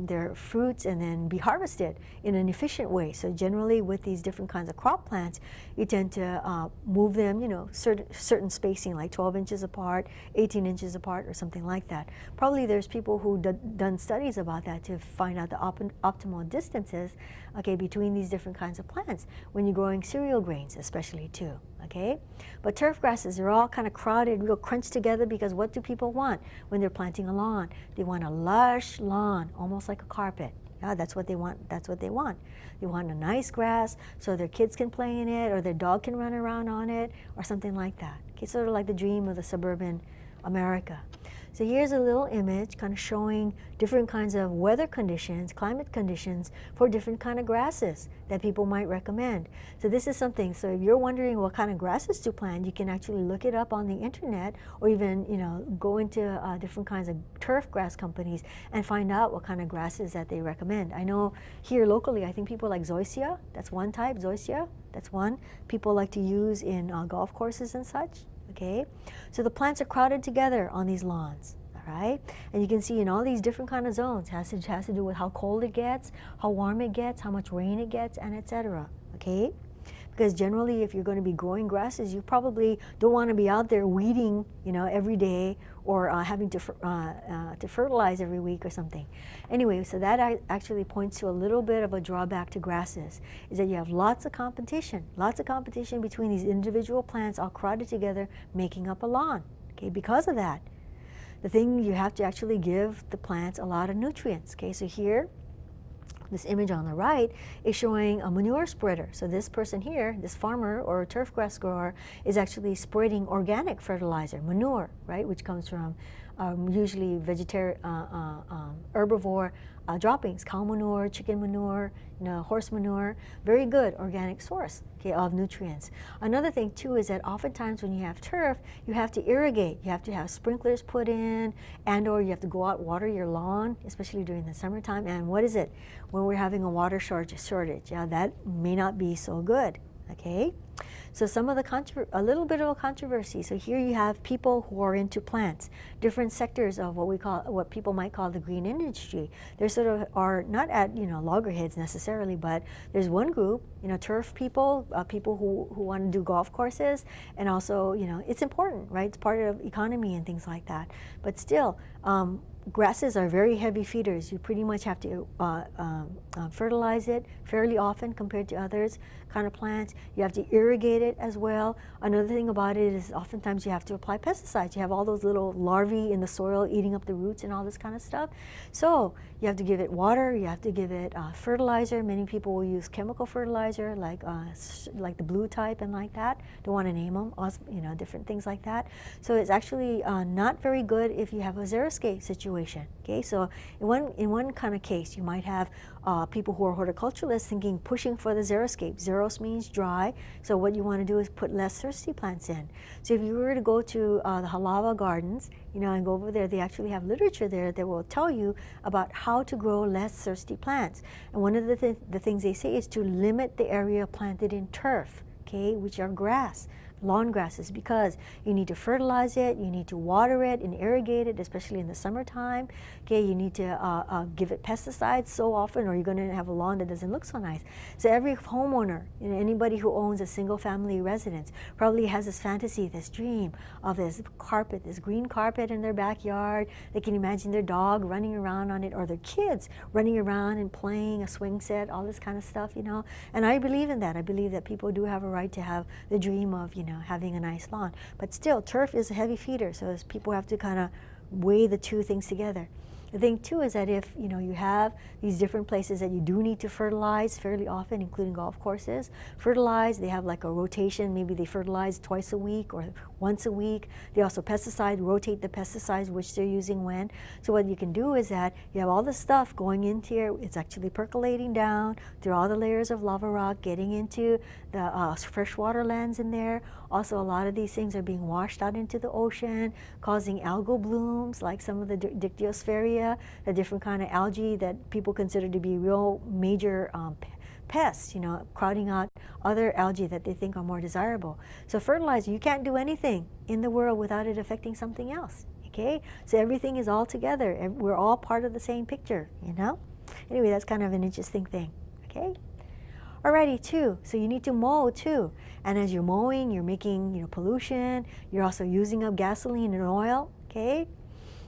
their fruits and then be harvested in an efficient way. So generally with these different kinds of crop plants, you tend to move them, certain spacing, like 12 inches apart, 18 inches apart, or something like that. Probably there's people who done studies about that to find out the optimal distances, okay, between these different kinds of plants when you're growing cereal grains, especially too. Okay, but turf grasses are all kind of crowded, real crunched together, because what do people want when they're planting a lawn? They want a lush lawn, almost like a carpet. Yeah, that's what they want. That's what they want. They want a nice grass so their kids can play in it, or their dog can run around on it, or something like that. Okay, sort of like the dream of the suburban America. So here's a little image kind of showing different kinds of weather conditions, climate conditions for different kind of grasses that people might recommend. So this is something, so if you're wondering what kind of grasses to plant, you can actually look it up on the internet, or even, go into different kinds of turf grass companies and find out what kind of grasses that they recommend. I know here locally, I think people like zoysia, that's one type, zoysia, that's one people like to use in golf courses and such. Okay, so the plants are crowded together on these lawns, all right? And you can see in all these different kind of zones, has to do with how cold it gets, how warm it gets, how much rain it gets, and etc. Okay, because generally if you're going to be growing grasses, you probably don't want to be out there weeding, every day, or having to fertilize every week or something. Anyway, so that actually points to a little bit of a drawback to grasses, is that you have lots of competition between these individual plants all crowded together, making up a lawn. Okay, because of that, the thing you have to actually give the plants a lot of nutrients. Okay, so here, this image on the right is showing a manure spreader. So this person here, this farmer or turf grass grower, is actually spreading organic fertilizer, manure, right, which comes from usually herbivore droppings, cow manure, chicken manure, horse manure. Very good organic source, okay, of nutrients. Another thing too is that oftentimes when you have turf, you have to irrigate. You have to have sprinklers put in, or you have to go out water your lawn, especially during the summertime. And what is it when we're having a water shortage? Yeah, that may not be so good. Okay, so some of the a little bit of a controversy. So here you have people who are into plants, different sectors of what people might call the green industry. They sort of are not at loggerheads necessarily, but there's one group, turf people, people who want to do golf courses, and also it's important, right? It's part of economy and things like that. But still, grasses are very heavy feeders. You pretty much have to fertilize it fairly often compared to others kind of plants. You have to irrigate it as well. Another thing about it is oftentimes you have to apply pesticides. You have all those little larvae in the soil eating up the roots and all this kind of stuff. So you have to give it water, you have to give it fertilizer. Many people will use chemical fertilizer like the blue type and like that. Don't want to name them, different things like that. So it's actually not very good if you have a xeriscape situation. Okay, so in one kind of case, you might have people who are horticulturalists pushing for the xeriscape. Xeros means dry, so what you want to do is put less thirsty plants in. So if you were to go to the Halawa Gardens, and go over there, they actually have literature there that will tell you about how to grow less thirsty plants. And one of the things they say is to limit the area planted in turf, okay, which are grass. Lawn grasses, because you need to fertilize it, you need to water it and irrigate it, especially in the summertime. Okay, you need to give it pesticides so often, or you're going to have a lawn that doesn't look so nice. So every homeowner, anybody who owns a single-family residence, probably has this fantasy, this dream of this carpet, this green carpet in their backyard. They can imagine their dog running around on it, or their kids running around and playing a swing set, all this kind of stuff, And I believe in that. I believe that people do have a right to have the dream of, having a nice lawn. But still, turf is a heavy feeder, so people have to kind of weigh the two things together. The thing too is that if you have these different places that you do need to fertilize fairly often, including golf courses, they have like a rotation. Maybe they fertilize twice a week or once a week. They also rotate the pesticides which they're using when. So what you can do is that you have all this stuff going into here. It's actually percolating down through all the layers of lava rock, getting into the freshwater lands in there. Also, a lot of these things are being washed out into the ocean, causing algal blooms, like some of the Dictyosferia, the different kind of algae that people consider to be real major pests, crowding out other algae that they think are more desirable. So fertilizer, you can't do anything in the world without it affecting something else. okay? So everything is all together, and we're all part of the same picture, you know? Anyway, that's kind of an interesting thing, okay? Alrighty, too, so you need to mow too. And as you're mowing, you're making, you know, pollution, you're also using up gasoline and oil, okay?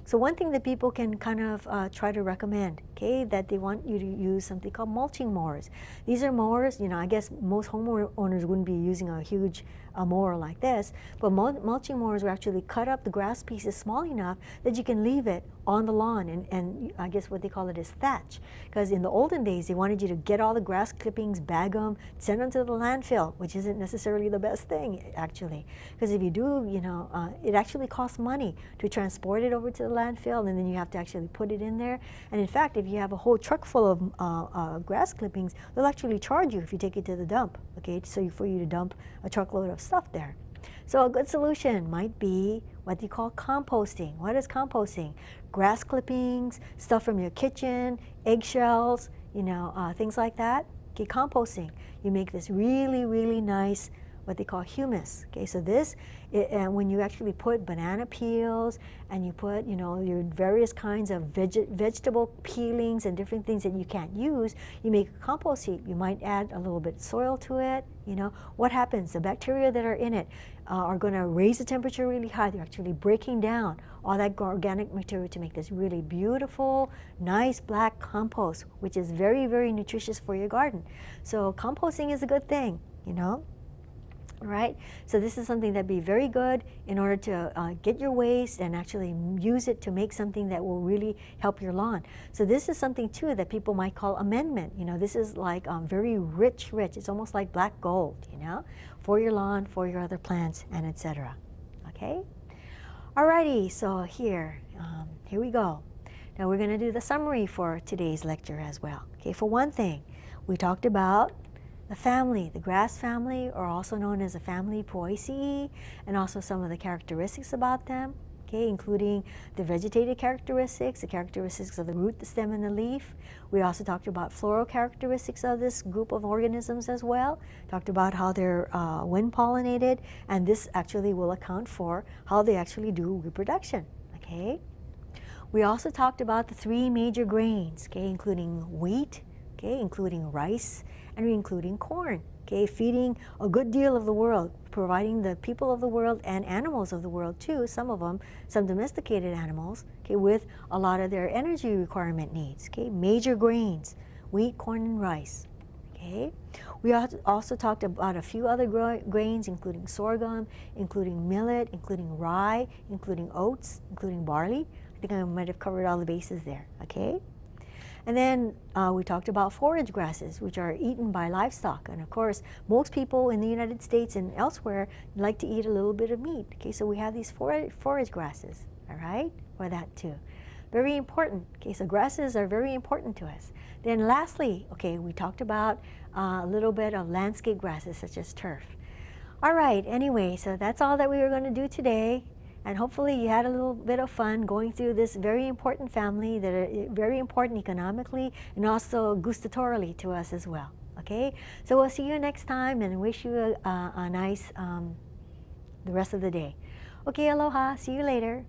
So one thing that people can kind of try to recommend, okay, that they want you to use something called mulching mowers. These are mowers, you know, I guess most homeowners wouldn't be using a huge mower like this, but mulching mowers will actually cut up the grass pieces small enough that you can leave it on the lawn, and I guess what they call it is thatch. Because in the olden days, they wanted you to get all the grass clippings, bag them, send them to the landfill, which isn't necessarily the best thing, actually. Because if you do, you know, it actually costs money to transport it over to the landfill, and then you have to actually put it in there. And in fact, if you have a whole truck full of grass clippings, they'll actually charge you if you take it to the dump, okay, so for you to dump a truckload of stuff there. So a good solution might be what they call composting. What is composting? Grass clippings, stuff from your kitchen, eggshells, you know, things like that. Okay, composting. You make this really, really nice, what they call humus. Okay, so this, when you actually put banana peels and you put, you know, your various kinds of vegetable peelings and different things that you can't use, you make a compost heap. You might add a little bit of soil to it. You know, what happens? The bacteria that are in it are going to raise the temperature really high. They're actually breaking down all that organic material to make this really beautiful, nice black compost, which is very, very nutritious for your garden. So composting is a good thing, you know. Right? So this is something that'd be very good in order to get your waste and actually use it to make something that will really help your lawn. So this is something too that people might call amendment. You know, this is like very rich. It's almost like black gold, you know, for your lawn, for your other plants, and etc. Okay? Alrighty, so here we go. Now we're going to do the summary for today's lecture as well. Okay, for one thing, we talked about the family, the grass family, or also known as the family Poaceae, and also some of the characteristics about them, okay, including the vegetative characteristics, the characteristics of the root, the stem, and the leaf. We also talked about floral characteristics of this group of organisms as well, talked about how they're wind pollinated, and this actually will account for how they actually do reproduction, okay? We also talked about the three major grains, okay, including wheat, okay, including rice, and including corn, okay, feeding a good deal of the world, providing the people of the world and animals of the world too, some of them, some domesticated animals, okay, with a lot of their energy requirement needs, okay, major grains, wheat, corn, and rice, okay. We also talked about a few other grains, including sorghum, including millet, including rye, including oats, including barley. I think I might have covered all the bases there, okay. And then we talked about forage grasses, which are eaten by livestock. And of course, most people in the United States and elsewhere like to eat a little bit of meat. Okay, so we have these forage grasses, all right, for that too. Very important. Okay, so grasses are very important to us. Then lastly, okay, we talked about a little bit of landscape grasses such as turf. All right, anyway, so that's all that we were going to do today. And hopefully you had a little bit of fun going through this very important family that are very important economically and also gustatorially to us as well. Okay, so we'll see you next time and wish you a nice the rest of the day. Okay, aloha, see you later.